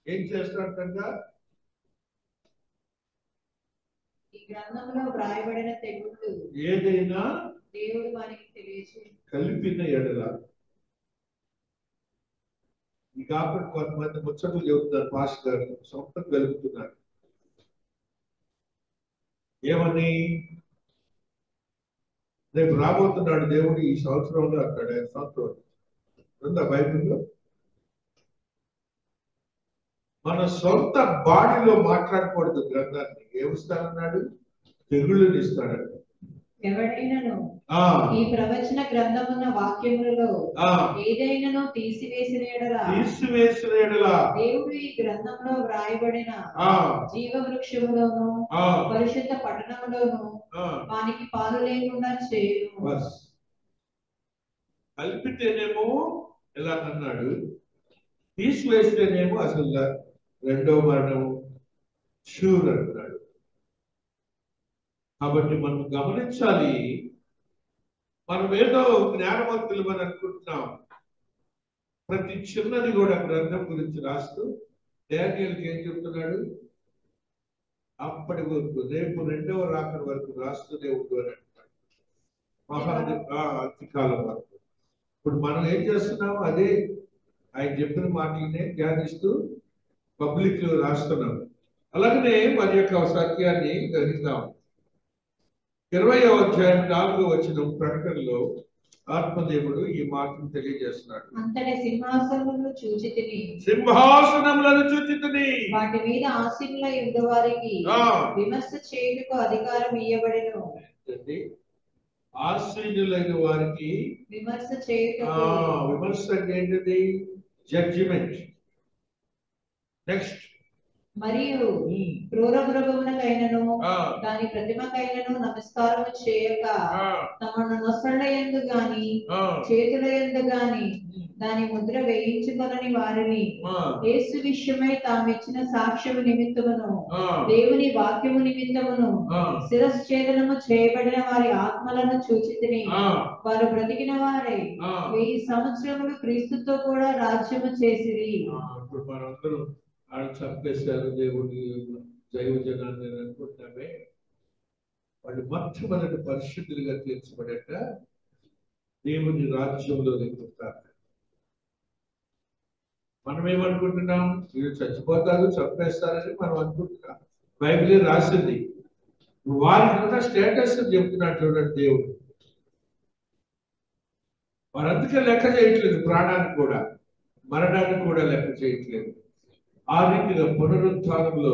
ఏం చేస్తాడంట? ఈ గ్రంథంలో వ్రాయబడిన తెగుళ్ళు ఏదైనా దేవుడు వానికి తెలియజేయును. కలిపిన ఎడల. ఈ కాబట్టి కొంతమంది ముచ్చట్లు చెబుతున్నారు, పాస్ గారు సొంతం కలుపుతున్నారు. ఏమని? రేపు రాబోతున్నాడు దేవుడు ఈ సంవత్సరంలో అంటాడు. ఆయన సంవత్సరం ఉందా బైబిల్లో? మన సొంత బాడీలో మాట్లాడకూడదు గ్రంథాన్ని. ఏమిస్తానన్నాడు? తెగుళ్ళని ఇస్తాడంట. ఎవడైనను ఈ ప్రవచన గ్రంథమున్న వాక్యములలో ఏదైనాను తీసివేసిన యెడల దేవుడు ఈ గ్రంథంలో వ్రాయబడిన జీవ వృక్షములోను పరిశుద్ధ పట్టణములోను వానికి పాలు లేకుండా చేయును. కలిపితేనేమో ఎలా అన్నాడు, తీసివేస్తేనేమో అసలు రెండో మరణం షూర్ అంటున్నాడు. కాబట్టి మనం గమనించాలి. మనం ఏదో జ్ఞానవంతులు అని అనుకుంటున్నాం. ప్రతి చిన్నది కూడా గ్రంథం గురించి రాస్తూ డానియేలుకి ఏం చెప్తున్నాడు? అప్పటి వరకు, రేపు 2వ రాకడ వరకు రాస్తూనే ఉండు అని అంటున్నాడు. అతికాలం వరకు. ఇప్పుడు మనం ఏం చేస్తున్నాం? అదే ఆయన చెప్పిన మాటలనే ధ్యానిస్తూ పబ్లిక్ లో రాస్తున్నాం. అలాగనే మన యొక్క సత్యాన్ని గ్రహిస్తాం. 20వ అధ్యాయం 4వ వచనం ప్రకటనలో ఆత్మదేవుడు ఈ మాటను తెలియజేస్తున్నాడు. అంతటి సింహాసనములను చూచితిని వాటి మీద ఆసీనులై ఉండవారికి విమర్శ చేయుటకు అధికారం ఇయ్యబడెను. ఆసీనులైన వారికి విమర్శ చేయుటకు. విమర్శ ఏంటిది? జడ్జిమెంట్. నెక్స్ట్, మరియు క్రూర మృగమునకైనను దాని ప్రతిమకైనను నమస్కారము చేయక తమ నొసళ్ళ యందు గాని చేతుల యందు గాని దాని ముద్ర వేయించుకొనని వారిని యేసు విషయమై తామిచ్చిన సాక్ష్యము నిమిత్తమును దేవుని వాక్యము నిమిత్తమును శిరశ్ఛేదనము చేయబడిన వారి ఆత్మలను చూచితిని. వారు బ్రతికిన వారై 1000 సంవత్సరములు క్రీస్తుతో కూడా రాజ్యము చేసిరి. చంపేశారు దేవుడి దైవ జనాన్ని అనుకుంటున్నామే. వాళ్ళు మొట్టమొదటి పరిశుద్ధులుగా తీర్చబడట దేవుని రాజ్యంలో నింపుతారు. మనం ఏమనుకుంటున్నాం? వీళ్ళు చచ్చిపోతారు, చంపేస్తారని మనం అనుకుంటున్నాం. బైబిల్ రాసింది. వారికి ఉన్న స్టేటస్ చెప్తున్నాడు చూడండి దేవుడు. వారు అందుకే లెక్క చేయట్లేదు, ప్రాణానికి కూడా మరణానికి కూడా లెక్క చేయట్లేదు. ఆ రీతిగా పునరుత్థానంలో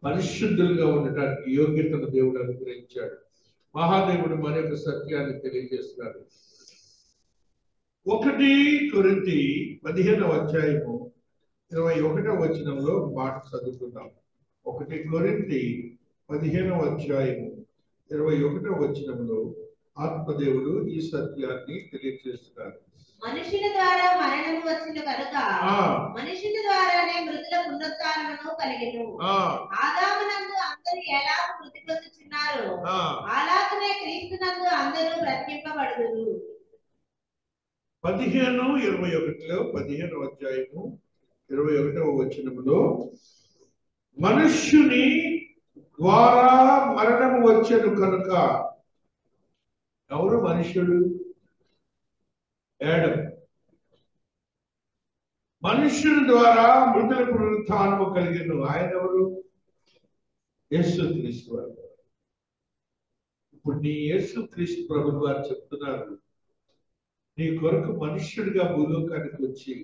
పరిశుద్ధులుగా ఉండటానికి యోగ్యతను దేవుడు అనుగ్రహించాడు. మహాదేవుడు మరొక సత్యాన్ని తెలియజేస్తున్నాడు. 1 కొరింథీ 15వ అధ్యాయము 21వ వచనంలో మాట చదువుకుందాం. 1 కొరింథీ 15వ అధ్యాయము 21వ వచనంలో ఆత్మదేవుడు ఈ సత్యాన్ని తెలియజేస్తున్నారు. మనుషుల ద్వారా మరణము వచ్చిన కనుక మనుషుల ద్వారానే మృతుల పునరుత్థానమును కలిగెను. ఆదామునందు అందరూ ఎలా మృతి పొందుచున్నారో అలాగనే క్రీస్తునందు అందరూ బ్రతికింపబడుదురు. 15:21లో 15వ అధ్యాయము 21వ వచనములో మనుష్యుని ద్వారా మరణము వచ్చెను కనుక. ఎవరు మనుష్యుడు? ఆదమ్. మనుష్యుని ద్వారా మృతుల పునరుత్థానము కలిగెను. ఆయన ఎవరు? యేసుక్రీస్తు వారు. ఇప్పుడు నీ యేసుక్రీస్తు ప్రభువు వారు చెప్తున్నారు, నీ కొరకు మనుష్యుడిగా భూలోకానికి వచ్చి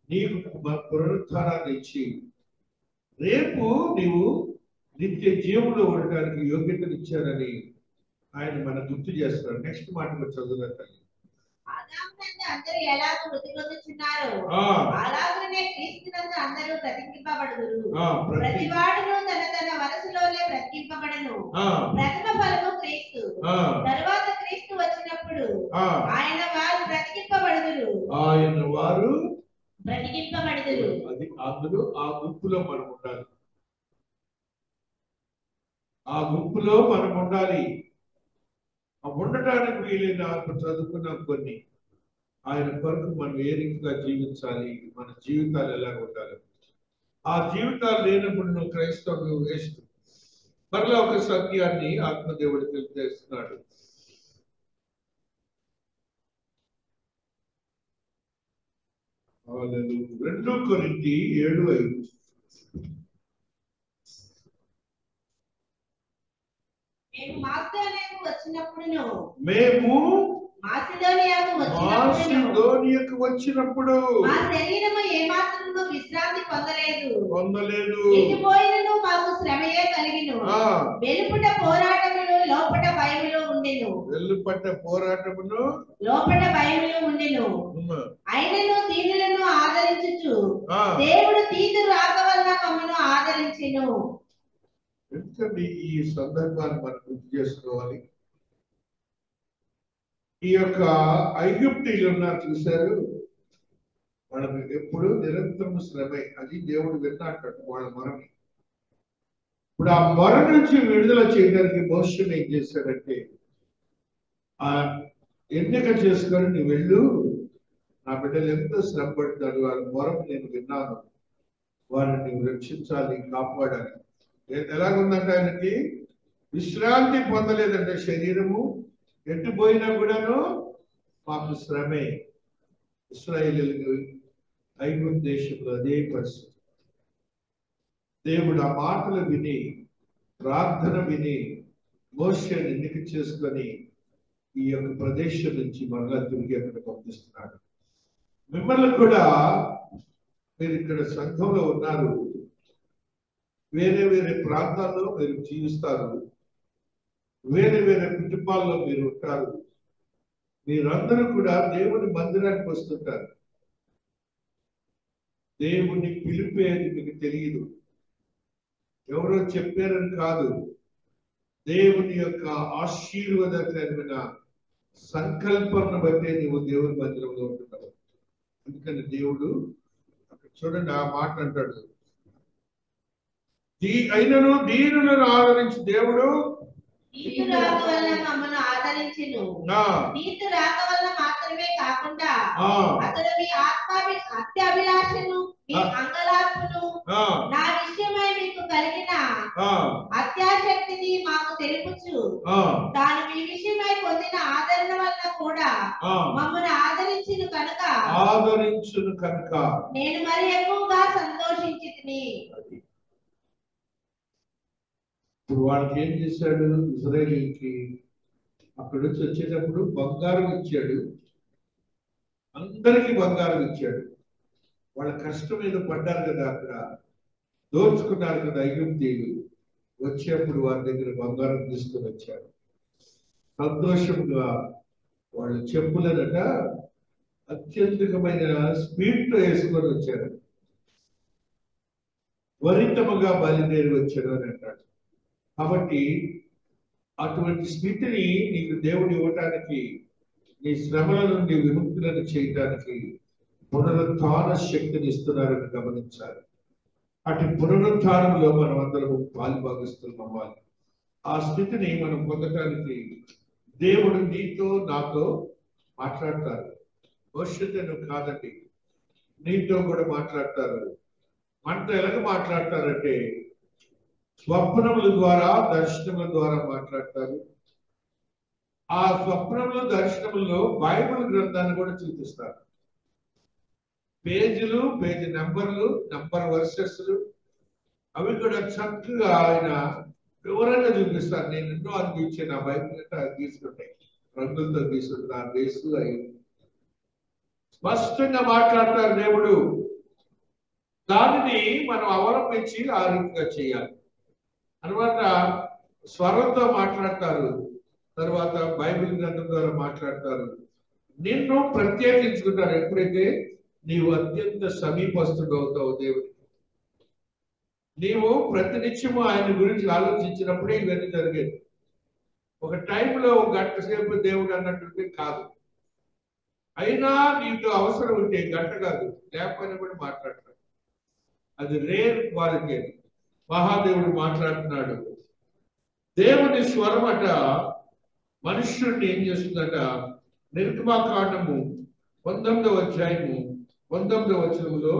నీకు పునరుత్థానాన్ని ఇచ్చి రేపు నీవు నిత్య జీవంలో ఉండడానికి యోగ్యతనిచ్చారని ఆయన మన గుర్తు చేస్తున్నారు. నెక్స్ట్ మాట చదువుతారు. అందరూ ఎలా మృతి పొందుచున్నారో అలాగనే క్రీస్తునందు అందరూ బ్రతికింపబడుదురు. ప్రతివాడును తన తన వరసలోనే బ్రతికింపబడను. ప్రథమ ఫలము క్రీస్తు. తరువాత క్రీస్తు వచ్చినప్పుడు ఆయన వారు బ్రతికింపబడుదురు. ఆయన వారు బ్రతికింపబడుదురు. అది అందులో ఆ గుంపులో మనం ఉండాలి. ఆ గుంపులో మనం ఉండాలి. ఉండటానికి వీలైన చదువుకున్నాం కొన్ని. ఆయన కొరకు మనం ఏ రీతిగా జీవించాలి, మన జీవితాలు ఎలా ఉండాలి. ఆ జీవితాలు లేనప్పుడు నువ్వు క్రైస్తవులు వేస్ట్. మరలా ఒక సత్యాన్ని ఆత్మదేవుడు తెలియజేస్తున్నాడు. రెండో కొరింథీ 7:5. మేము మాసిదోనియాకు వచ్చినప్పుడు మా శరీరము ఏమాత్రము విశ్రాంతి పొందలేదు. ఎండిపోయినను మాకు శ్రమయే కలిగిను. వెలుపట పోరాటములు లోపట భయములు ఉండెను. లోపట భయములు ఉండెను. అయినను దీనులను ఆదరించుచు దేవుడు తీతు రాక వలన మమ్మను ఆదరించెను. ఎందుకంటే ఈ సందర్భాన్ని మనం గుర్తు చేసుకోవాలి. ఈ యొక్క ఐగుప్తీయులు ఉన్నారు చూశారు, వాళ్ళకి ఎప్పుడు నిరంతరం శ్రమే. అది దేవుడు విన్నాడు వాళ్ళ మొరని. ఇప్పుడు ఆ మొర నుంచి విడుదల చేయడానికి మోషే ఏం చేశాడంటే, ఆ ఎన్నిక చేసుకొని నువ్వు వెళ్ళు, నా బిడ్డలు ఎంతో శ్రమ పడతాడు, వాళ్ళ మొరను నేను విన్నాను, వారిని నువ్వు రక్షించాలి, కాపాడాలి. ఎలాగుందంటే ఆయనకి విశ్రాంతి పొందలేదంటే శరీరము ఎట్టుపోయినా కూడాను మాకు శ్రమే. ఇశ్రాయేలీయులకు ఐగుప్తు దేశంలో అదే పరిస్థితి. దేవుడు ఆ మాటలు విని, ప్రార్థన విని మోషేని ఎన్నిక చేసుకొని ఈ యొక్క ప్రదేశం నుంచి మరలా తిరిగి అక్కడ పంపిస్తున్నాడు. మిమ్మల్ని కూడా మీరు ఇక్కడ సంఘంలో ఉన్నారు, వేరే వేరే ప్రాంతాల్లో మీరు జీవిస్తారు, వేరే వేరే కుటుంబాల్లో మీరు ఉంటారు. మీరందరూ కూడా దేవుని మందిరానికి వస్తుంటారు. దేవుని పిలిపేది మీకు తెలియదు. ఎవరో చెప్పారని కాదు, దేవుని యొక్క ఆశీర్వాదకరమైన సంకల్పాన్ని బట్టే నీవు దేవుని మందిరంలో ఉంటున్నావు. అందుకని దేవుడు అక్కడ చూడండి ఆ మాట అంటాడు, అయినను దీనులను ఆదరించి దేవుడు నీతి రాక వలన మమ్మల్ని ఆదరించెను. నీతి రాక వలన మాత్రమే కాకుండా అతడు మీ అత్యాభిలాషను, మీ అంగలార్పును, నా విషయమై మీకు కలిగిన అత్యాశక్తిని మాకు తెలుపుచు తాను మీ విషయమై పొందిన ఆదరణ వలన కూడా మమ్మల్ని ఆదరించును కనుక నేను మరి ఎక్కువగా సంతోషించితిని. ఇప్పుడు వాళ్ళకి ఏం చేశాడు? ఇశ్రాయేలీయులకి అక్కడ నుంచి వచ్చేటప్పుడు బంగారం ఇచ్చాడు, అందరికి బంగారం ఇచ్చాడు. వాళ్ళ కష్టం మీద పడ్డారు కదా, అక్కడ దోచుకున్నారు కదా ఐగుప్తీయులు. వచ్చేప్పుడు వారి దగ్గర బంగారం తీసుకొని వచ్చారు. సంతోషంగా వాళ్ళు చెప్పులనట అత్యధికమైన స్పీడ్తో వేసుకొని వచ్చారు. త్వరితముగా బయలుదేరి వచ్చాడు అని అంటాడు. కాబట్టి అటువంటి స్థితిని నీకు దేవుడు ఇవ్వటానికి, నీ శ్రమల నుండి విముక్తులను చేయటానికి పునరుత్థాన శక్తిని ఇస్తున్నారని గమనించాలి. అటు పునరుత్థానంలో మనం అందరం పాలుభాగస్తున్నాం. ఆ స్థితిని మనం పొందటానికి దేవుడు నీతో నాతో మాట్లాడతారు. భవిష్యత్తు కాదండి, నీతో కూడా మాట్లాడతారు. మనతో ఎలాగ మాట్లాడతారంటే స్వప్నముల ద్వారా, దర్శనముల ద్వారా మాట్లాడతారు. ఆ స్వప్నములు, దర్శనముల్లో బైబిల్ గ్రంథాన్ని కూడా చూపిస్తారు. పేజీలు, పేజీ నెంబర్లు, నెంబర్ వర్సెస్లు అవి కూడా చక్కగా ఆయన వివరంగా చూపిస్తారు. నేను ఎన్నో అనిపించాను, నా బైబిల్ అంటే అది తీసుకుంటాయి, రంగులతో తీసుకుంటారు, ఆ బేసు అవి స్పష్టంగా మాట్లాడతారు దేవుడు. దానిని మనం అవలంబించి ఆ రీతిగా చేయాలి. తర్వాత స్వరంతో మాట్లాడతారు, తర్వాత బైబిల్ గ్రంథం ద్వారా మాట్లాడతారు. నిన్ను ప్రత్యేకించుకుంటారు ఎప్పుడైతే నీవు అత్యంత సమీపస్తుడు అవుతావు దేవుడికి. నీవు ప్రతినిత్యము ఆయన గురించి ఆలోచించినప్పుడే ఇవన్నీ జరిగేది. ఒక టైంలో ఒక గంట సేపు దేవుడు అన్నట్టుంటే కాదు. అయినా నీకు అవసరం ఉంటే గంట కాదు, లేకపోయినా కూడా మాట్లాడతాడు. అది రేర్ క్వాలిటీ. మహాదేవుడు మాట్లాడుతున్నాడు. దేవుని స్వరం అట మనుష్యుడిని ఏం చేస్తుందట? నిర్గమాకాండము 19వ అధ్యాయము 19వ వచనంలో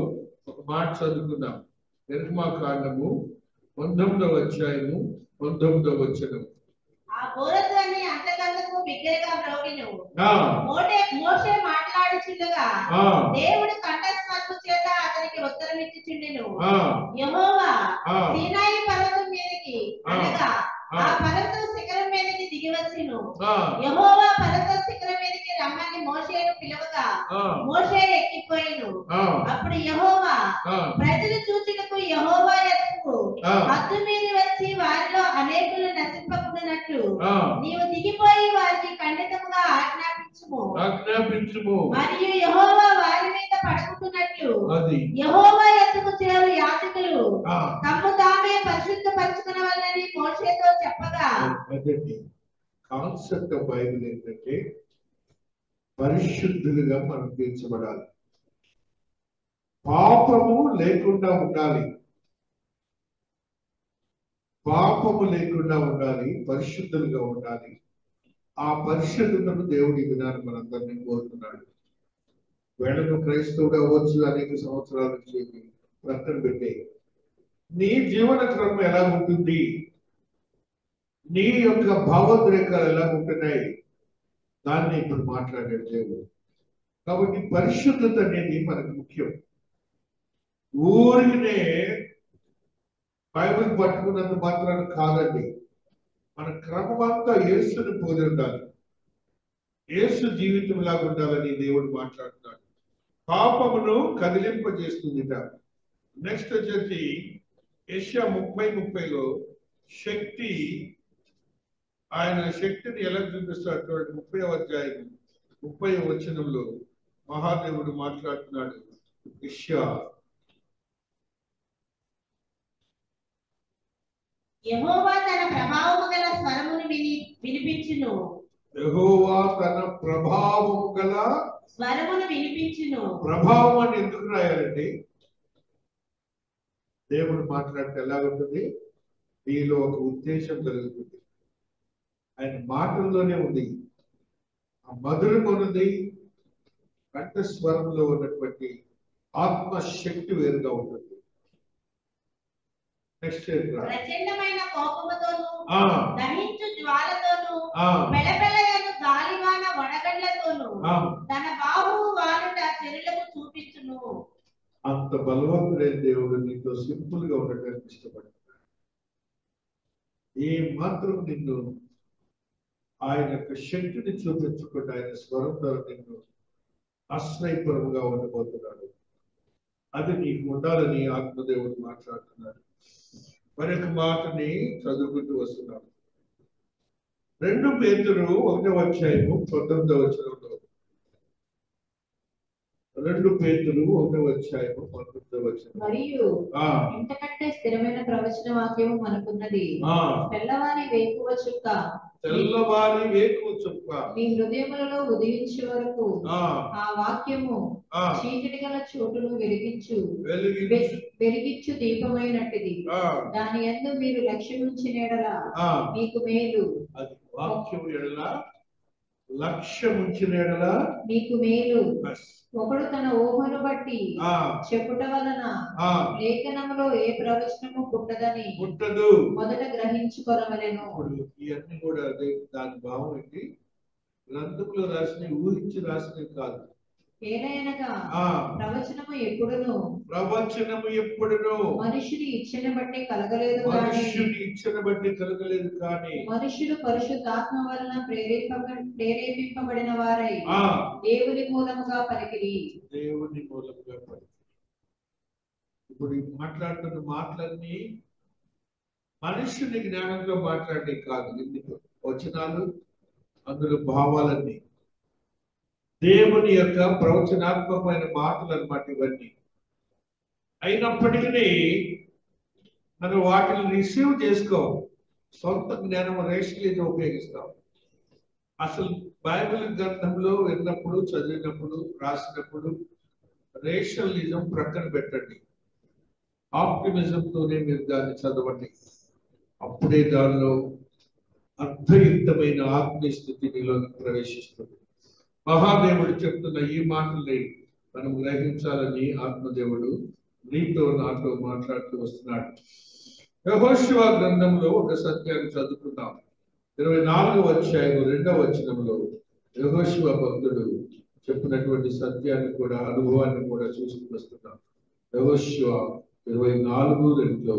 ఒక మాట చదువుకున్నాం. నిర్గమాకాండము 19వ అధ్యాయము 19వ వచనం. మోషే మాట్లాడుచుండగా దేవుడు కంఠస్వరము చేత అతనికి ఉత్తరం ఇచ్చుచుండెను. యెహోవా సీనాయి పర్వతం మీదకి అనగా ఆ పర్వత శిఖరం మీదకి దిగి వచ్చెను. యెహోవా పర్వత శిఖరం మీదకి రమ్మని మోషేను పిలువగా మోషే ఎక్కిపోయెను. అప్పుడు యెహోవా ప్రజలు చూచుటకు యెహోవా ఎదుటకు హద్దు మీది వచ్చి వారిలో అనేకులు నశింపకున్నట్లు నీవు దిగిపోయి వారికి ఖండితముగా ఆజ్ఞాపించుము. మరియు యెహోవా వారి మీద పడుకున్నట్లు యెహోవా ఎదుటకు చేరు యాజకులు తమ్ము తామే పరిశుద్ధపరచుకునవలెనని మోషేతో చెప్పగా. కాన్సెప్ట్ ఆఫ్ బైబిల్ ఏంటంటే పరిశుద్ధులుగా మనం తీర్చబడాలి, పాపము లేకుండా ఉండాలి, పాపము లేకుండా ఉండాలి, పరిశుద్ధులుగా ఉండాలి. ఆ పరిశుద్ధతను దేవుడి విధానం మనందరినీ కోరుతున్నాడు. వేళను క్రైస్తవుడు అవ్వచ్చు, అనేక సంవత్సరాల నుంచి ప్రక్కన పెట్టే నీ జీవన క్రమం ఎలా ఉంటుంది, నీ యొక్క భావోద్రేకాలు ఎలా ఉంటున్నాయి, దాన్ని ఇప్పుడు మాట్లాడే దేవుడు. కాబట్టి పరిశుద్ధత అనేది మనకు ముఖ్యం. ఊరినే బైబిల్ పట్టుకున్నంత మాత్రాన కాదండి. మన క్రమం అంతా యేసుని పోలి ఉండాలి, యేసు జీవితం లాగా ఉండాలని దేవుడు మాట్లాడుతున్నాడు. పాపమును కదిలింపజేస్తుందిట. నెక్స్ట్ వచ్చేసి యెషయా 30:30లో శక్తి, ఆయన శక్తిని ఎలా చూపిస్తాడు చూడండి. 30వ అధ్యాయం 30వ వచనంలో మహాదేవుడు మాట్లాడుతున్నాడు. యెషయా యెహోవా తన ప్రభావము గల స్వరమును వినిపించును. యెహోవా తన ప్రభావము గల స్వరమును వినిపించును. ప్రభావం అని ఎందుకు రాయాలండి? దేవుడు మాట్లాడితే ఎలా ఉంటుంది? దీనిలో ఒక ఉద్దేశం కలుగుతుంది. ఆయన మాటల్లోనే ఉంది ఆ మధురం ఉన్నది. కంఠస్వరంలో ఉన్నటువంటి ఆత్మశక్తి వేరుగా ఉంటుంది. నెక్స్ట్ ప్రచండమైన కోపముతోను దహించు జ్వాలతోను పెళపెళయను గాలివాన వడగండ్లతోను తన బాహువు వాలుట చెరులకు చూపించును. అంత బలవంతుడైన దేవుడు నీతో సింపుల్ గా ఉండటానికి ఇష్టపడుతున్నాడు. ఏ మాత్రం నిన్ను ఆయన యొక్క శక్తిని చూపించకుండా ఆయన స్వరం ద్వారా నిన్ను ఆశ్రయపరముగా ఉండబోతున్నాడు. అది నీకు ఉండాలని ఆత్మదేవుడు మాట్లాడుతున్నాడు. మరొక మాటని చదువుకుంటూ వస్తున్నాం. 2 పేతురు 1వ అధ్యాయము 19వ వచనంలో 2 పేతురు 1వ అధ్యాయము 19వ వచనం. మరియు ఇంతకంటే స్థిరమైన ప్రవచన వాక్యము మనకున్నది. తెల్లవారి వేకువ చుక్క మీ హృదయములలో ఉదయించే వరకు ఆ వాక్యము చీకటి గల చోటును వెలిగించు దీపమైనట్టిది. దాని యందు మీరు లక్ష్యముంచిన ఎడల మీకు మేలు. అది వాక్యము ఎడల లక్ష్యముంచిన ఎడల మీకు మేలు. ఒకడు తన ఊహను బట్టి చెప్పుట వలన లేఖనములో ఏ ప్రవచనము పుట్టదు మొదట గ్రహించుకొనవలెను. ఇవన్నీ కూడా దాని భావం ఏంటి? గ్రంథంలో రాసినవి ఊహించి రాసినవి కాదు. ఏలయనగా ప్రవచనము ఎప్పుడును మనుషుని ఇచ్చని బట్టి కలగలేదు కానీ మనుషులు పరిశుద్ధాత్మ వలన ప్రేరేపింపబడిన వారై దేవుని మూలముగా పలికిరి. ఇప్పుడు మాట్లాడుతున్న మాటలన్నీ మనుషుని జ్ఞానంతో మాట్లాడే కాదు. వచనాలు అందులో భావాలన్నీ దేవుని యొక్క ప్రవచనాత్మకమైన మాటలు అన్నమాట ఇవన్నీ. అయినప్పటికీ మనం వాటిని రిసీవ్ చేసుకోం. సొంత జ్ఞానం రేషనలిజం ఉపయోగిస్తాం. అసలు బైబిల్ గ్రంథంలో విన్నప్పుడు, చదివినప్పుడు, రాసినప్పుడు రేషనలిజం ప్రక్కన పెట్టండి. ఆప్టిమిజంతోనే మీరు దాన్ని చదవండి. అప్పుడే దానిలో అర్థయుక్తమైన ఆత్మీయ స్థితి నీలోకి ప్రవేశిస్తుంది. మహాదేవుడు చెప్తున్న ఈ మాటల్ని మనం గ్రహించాలని ఆత్మదేవుడు నీతో నాతో మాట్లాడుతూ వస్తున్నాడు. యెహోషువ గ్రంథంలో ఒక సత్యాన్ని చదువుకుందాం. 24వ అధ్యాయం 2వ వచనంలో యెహోషువ భక్తుడు చెప్పినటువంటి సత్యాన్ని కూడా, అనుభవాన్ని కూడా చూసి వస్తున్నాం. యెహోషువ 24:2లో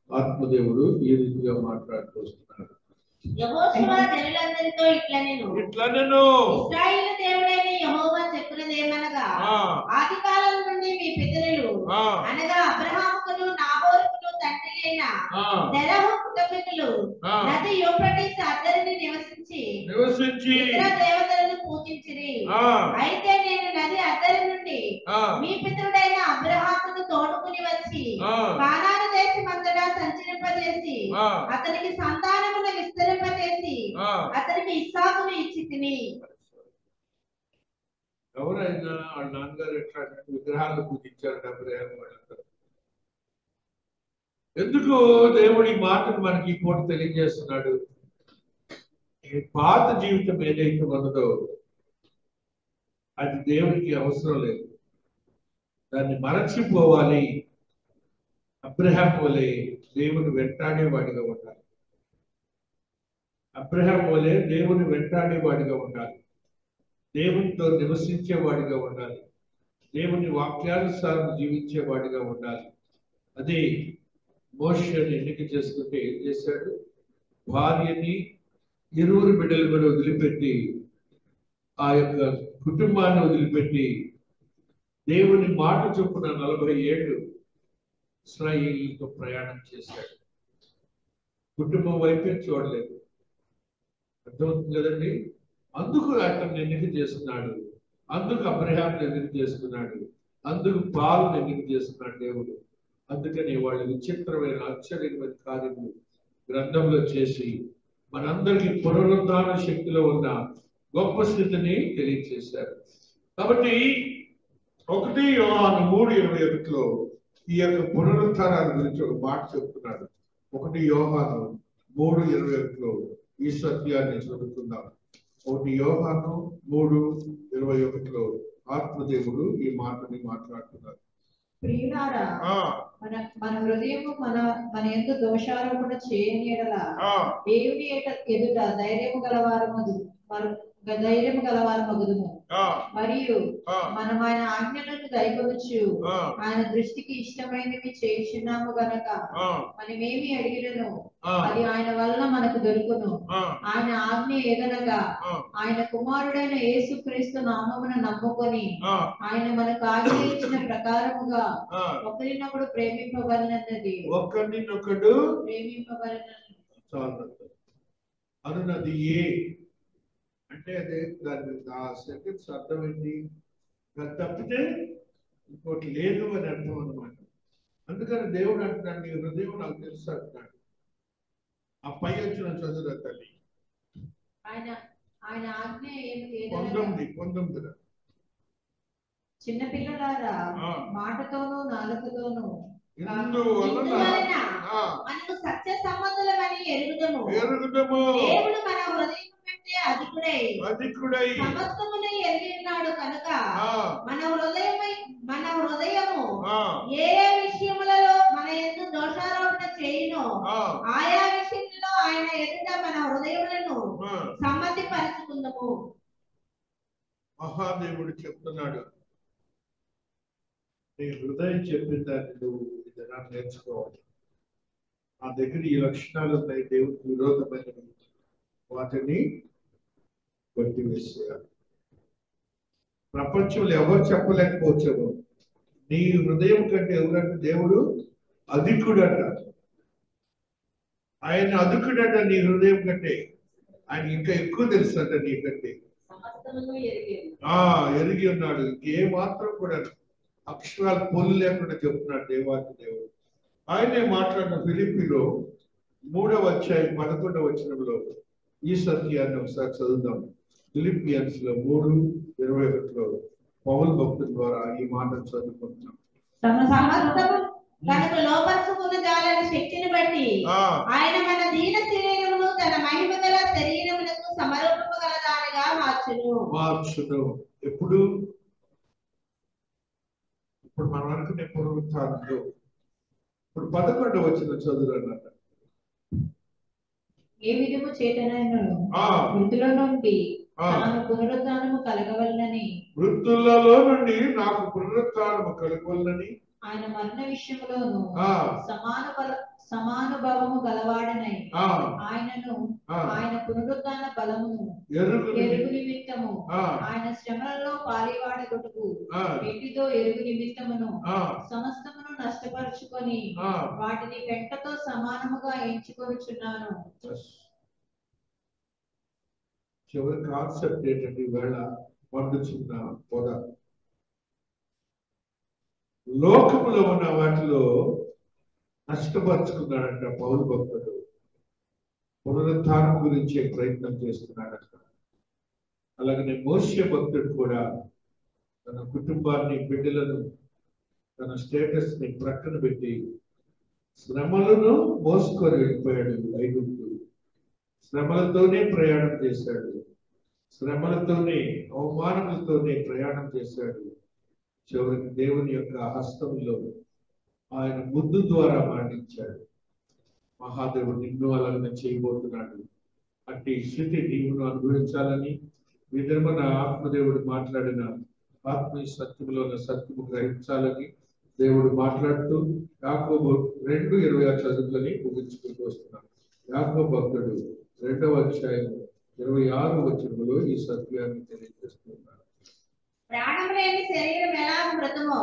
ఆత్మదేవుడు ఈ రీతిగా మాట్లాడుతూ వస్తున్నాడు. యెహోషువ జనులందరితో ఇట్లనెను, ఇశ్రాయేలు దేవుడైన యెహోవా చెప్పినదేమనగా, ఆదికాలం నుండి మీ పితరులు అనగా అబ్రహాముకును నాహోరుకును తండ్రి అయిన తెరహు కుటుంబీకులు నది యూఫ్రటీస్ అద్దరిని నివసించి ఇతర దేవతలను పూజించిరి. అయితే నేను నది అద్దరి నుండి మీ పితరుడైన అబ్రహామును తోడుకుని వచ్చి కానాను దేశమంతటా సంచరింపజేసి అతనికి సంతానమును విస్తరింపజేసి అతనికి ఇస్సాకును ఇచ్చి తిని. ఎవరైనా వాళ్ళ నాన్నగారు ఎట్లా విగ్రహాలు పూజించారు అబ్రహాము వాళ్ళందరూ. ఎందుకు దేవుడి మాటను మనకి ఈ పూట తెలియజేస్తున్నాడు? ఈ పాత జీవితం ఏదైతే ఉన్నదో అది దేవుడికి అవసరం లేదు. దాన్ని మరచిపోవాలి. అబ్రహాము వలె దేవుని వెంటాడేవాడిగా ఉండాలి. అబ్రహాము వలె దేవుని వెంటాడేవాడిగా ఉండాలి. దేవునితో నివసించేవాడిగా ఉండాలి. దేవుని వాక్యానుసారం జీవించేవాడిగా ఉండాలి. అదే మోషేని ఎన్నిక చేసుకుంటే ఏం చేశాడు? భార్యని, 2 బిడ్డలు కూడా వదిలిపెట్టి, ఆ యొక్క కుటుంబాన్ని వదిలిపెట్టి దేవుని మాట చొప్పున 40 ఏళ్ళు ఇశ్రాయేలుతో ప్రయాణం చేశాడు. కుటుంబం వైపే చూడలేదు. అర్థమవుతుంది కదండి? అందుకు అతన్ని ఎన్నిక చేసుకున్నాడు. అందుకు అబ్రహాముని ఎన్నిక చేసుకున్నాడు. అందుకు పాలును ఎన్నిక చేసుకున్నాడు దేవుడు. అందుకని వాళ్ళు విచిత్రమైన ఆశ్చర్యమైన కార్యములు గ్రంథంలో చేసి మనందరికీ పునరుద్ధాన శక్తిలో ఉన్న గొప్ప స్థితిని తెలియజేశారు. కాబట్టి 1 యోహాను 3:21లో ఈ యొక్క పునరుద్ధానాల గురించి ఒక మాట చెప్తున్నాడు. 1 యోహాను 3:21లో ఈ సత్యాన్ని చదువుకుందాం. 1 యోహాను 3:21లో ఆత్మదేవుడు ఈ మాటని మాట్లాడుతున్నారు. ప్రియులారా, మన హృదయము మన యందు దోషారోపణ చేయని యెడల దేవుని ఎదుట ధైర్యము గలవారమగుదుము. మరియు మనం ఆయన ఆజ్ఞలను గైకొనుచు ఆయన దృష్టికి ఇష్టమైనవి చేయుచున్నాము గనక మనమేమి అడిగినను అది ఆయన వలన మనకు దొరుకును. ఆయన ఆజ్ఞ ఏదనగా ఆయన కుమారుడైన యేసుక్రీస్తు నామమున నమ్ముకొని ఆయన మనకు ఆజ్ఞ ఇచ్చిన ప్రకారముగా ఒకరినొకడు ప్రేమింపబడినది. ఒకరినొకడు ప్రేమింపబడినది అన్నది అంటే అదే దాని ఆ సెంటెన్స్ అర్థమైంది. దాన్ని తప్పితే ఇంకోటి లేదు అని అర్థం అన్నమాట. అందుకని దేవుడు అంటున్నాడు, నీ హృదయం నాకు తెలుసు అంటున్నాడు. ఆ పై వచ్చిన చదువు తల్లి ఆయన ఆజ్ఞ 19 చిన్నపిల్లలారా, మాటతోనూ నాలుకతోనూ మనకు సత్య సంబంధులమని ఎరుగుదము. దేవుడు మన హృదయం కంటే అధికుడై సమస్తమును ఎరిగి ఉన్నాడు కనుక మన హృదయము ఏ విషయములలో మన యందు దోషారోపణ చేయునో ఆయా విషయంలో ఆయన ఎదుట మన హృదయములను సమ్మతి పరుచుకుందాము. మహాదేవుడు చెప్తున్నాడు, నీ హృదయం చెప్పిన దాన్ని నువ్వు విధానాన్ని నేర్చుకోవాలి. నా దగ్గర ఈ లక్షణాలు ఉన్నాయి, దేవుడికి విరోధమైనవి, వాటిని కొట్టివేసేయాలి. ప్రపంచంలో ఎవరు చెప్పలేకపోవచ్చేమో, నీ హృదయం కంటే ఎవరంటే దేవుడు అధికుడట. ఆయన అధికుడట నీ హృదయం కంటే. ఆయన ఇంకా ఎక్కువ తెలుసు అంట నీకంటే. ఎరిగి ఉన్నాడు. ఇంకే మాత్రం కూడా అక్షరాలు పొల్లు లేకుండా చెప్తున్నాడు దేవాతి దేవుడు. ఆయనే మాట్లాడిన ఫిలిప్పీలో 3:11 ఈ సత్యాన్ని ఒకసారి చదువుదాం. ఫిలిపియన్స్ లో 3:21లో పౌలు భక్తుల ద్వారా ఈ మాటను చదువుకుంటున్నాం. తనకు లోపరుచుకున్న జాలని శక్తిని బట్టి ఆయన మన దీన శరీరమును తన మహిమ గల శరీరములకు సమరూపగలదానిగా మార్చును. ఇప్పుడు మనం అనుకునే పునరుత్థానంలో ఇప్పుడు 11 చదువు అన్నమాట. ఏ విధము చేతనైనా మృతుల నుండి తాను పునరుత్థానము కలగవలనని, మృతులలో నుండి నాకు పునరుత్థానము కలగవలనని ఆయన మరణ విషయములోను సమానుభవము గలవాడనై ఆయనను ఆయన పునరుత్థాన బలమును ఎరుగు నిమిత్తము ఆయన శ్రమలలో పాలివాడగొట్టుకు ఎట్టిదో ఎరుగు నిమిత్తమును సమస్తమును నష్టపరుచుకొని వాటిని వెంటతో సమానముగా ఎంచుకొనుచున్నాను. చివరి కాన్సెప్ట్ ఏంటంటే ఈవేళ వండుచున్న పొద లోకములో ఉన్న వాటిలో నష్టపరుచుకున్నాడంట పౌలు భక్తుడు. పునరుత్థానం గురించి ప్రయత్నం చేస్తున్నాడంట. అలాగనే మోషే భక్తుడు కూడా తన కుటుంబాన్ని, బిడ్డలను, తన స్టేటస్ ని ప్రక్కన పెట్టి శ్రమలను మోసుకొని వెళ్ళిపోయాడు. ఐగుప్తు శ్రమలతోనే ప్రయాణం చేశాడు. శ్రమలతోనే, అవమానములతోనే ప్రయాణం చేశాడు. చివరికి దేవుని యొక్క హస్తంలో ఆయన ముద్దు ద్వారా మరణించాడు. మహాదేవుడు నిన్ను అలాగే చేయబోతున్నాడు. అట్టి స్థితి నీవును అనుభవించాలని విధర్మన ఆత్మదేవుడు మాట్లాడిన ఆత్మీయ సత్యములో సత్యము గ్రహించాలని దేవుడు మాట్లాడుతూ యాకోబు 2:26 చదువుకొని ముగించుకుంటూ వస్తున్నాడు. యాకోబు భక్తుడు 2:26 ఈ సత్యాన్ని తెలియజేస్తున్నాడు. ప్రాణం లేని శరీరం ఎలా మృతమో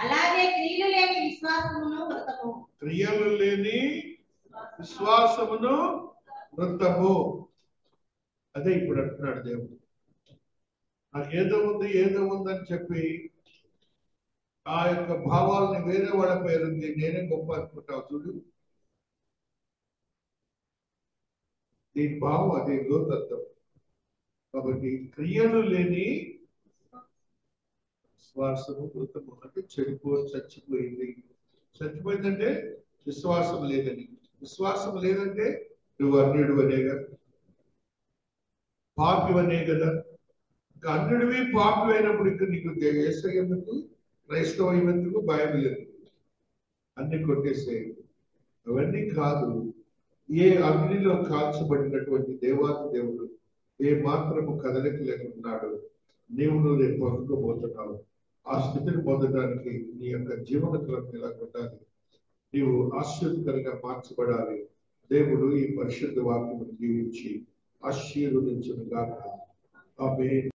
అలాగే క్రియలు లేని విశ్వాసమును మృతము. క్రియలు లేని విశ్వాసమును మృతము. అదే ఇప్పుడు అంటున్నాడు దేవుడు. నాకు ఏదో ఉందని చెప్పి ఆ యొక్క భావాలని వేరే వాళ్ళ పేరుంది, నేనే గొప్ప అనుకుంటావు చూడు. దీని భావం అదే లోతత్వం. కాబట్టి క్రియలు లేని విశ్వాసము మృతము అంటే చచ్చిపోయింది. చచ్చిపోయిందంటే విశ్వాసం లేదని. విశ్వాసం లేదంటే నువ్వు అన్యుడు అనేగా, పాపి అనే కదా. అన్యుడివి పాపి అయినప్పుడు ఇక్కడ నీకు యేసయ్య ఎందుకు, క్రైస్తవం ఎందుకు, బైబిల్ ఎందుకు? అన్ని కొట్టేసేయి. అవన్నీ కాదు. ఏ అగ్నిలో కాల్చబడినటువంటి దేవాది దేవుడు ఏ మాత్రము కదలిక లేకున్నాడు. నువ్వు రేపు పొందుకోబోతున్నావు. ఆ స్థితిని పొందడానికి నీ యొక్క జీవన క్రమం ఎలా ఉండాలి, నీవు ఆశీర్వదకరంగా మార్చబడాలి. దేవుడు ఈ పరిశుద్ధ వాక్యము దీవించి ఆశీర్వదించును గాక. ఆమేన్.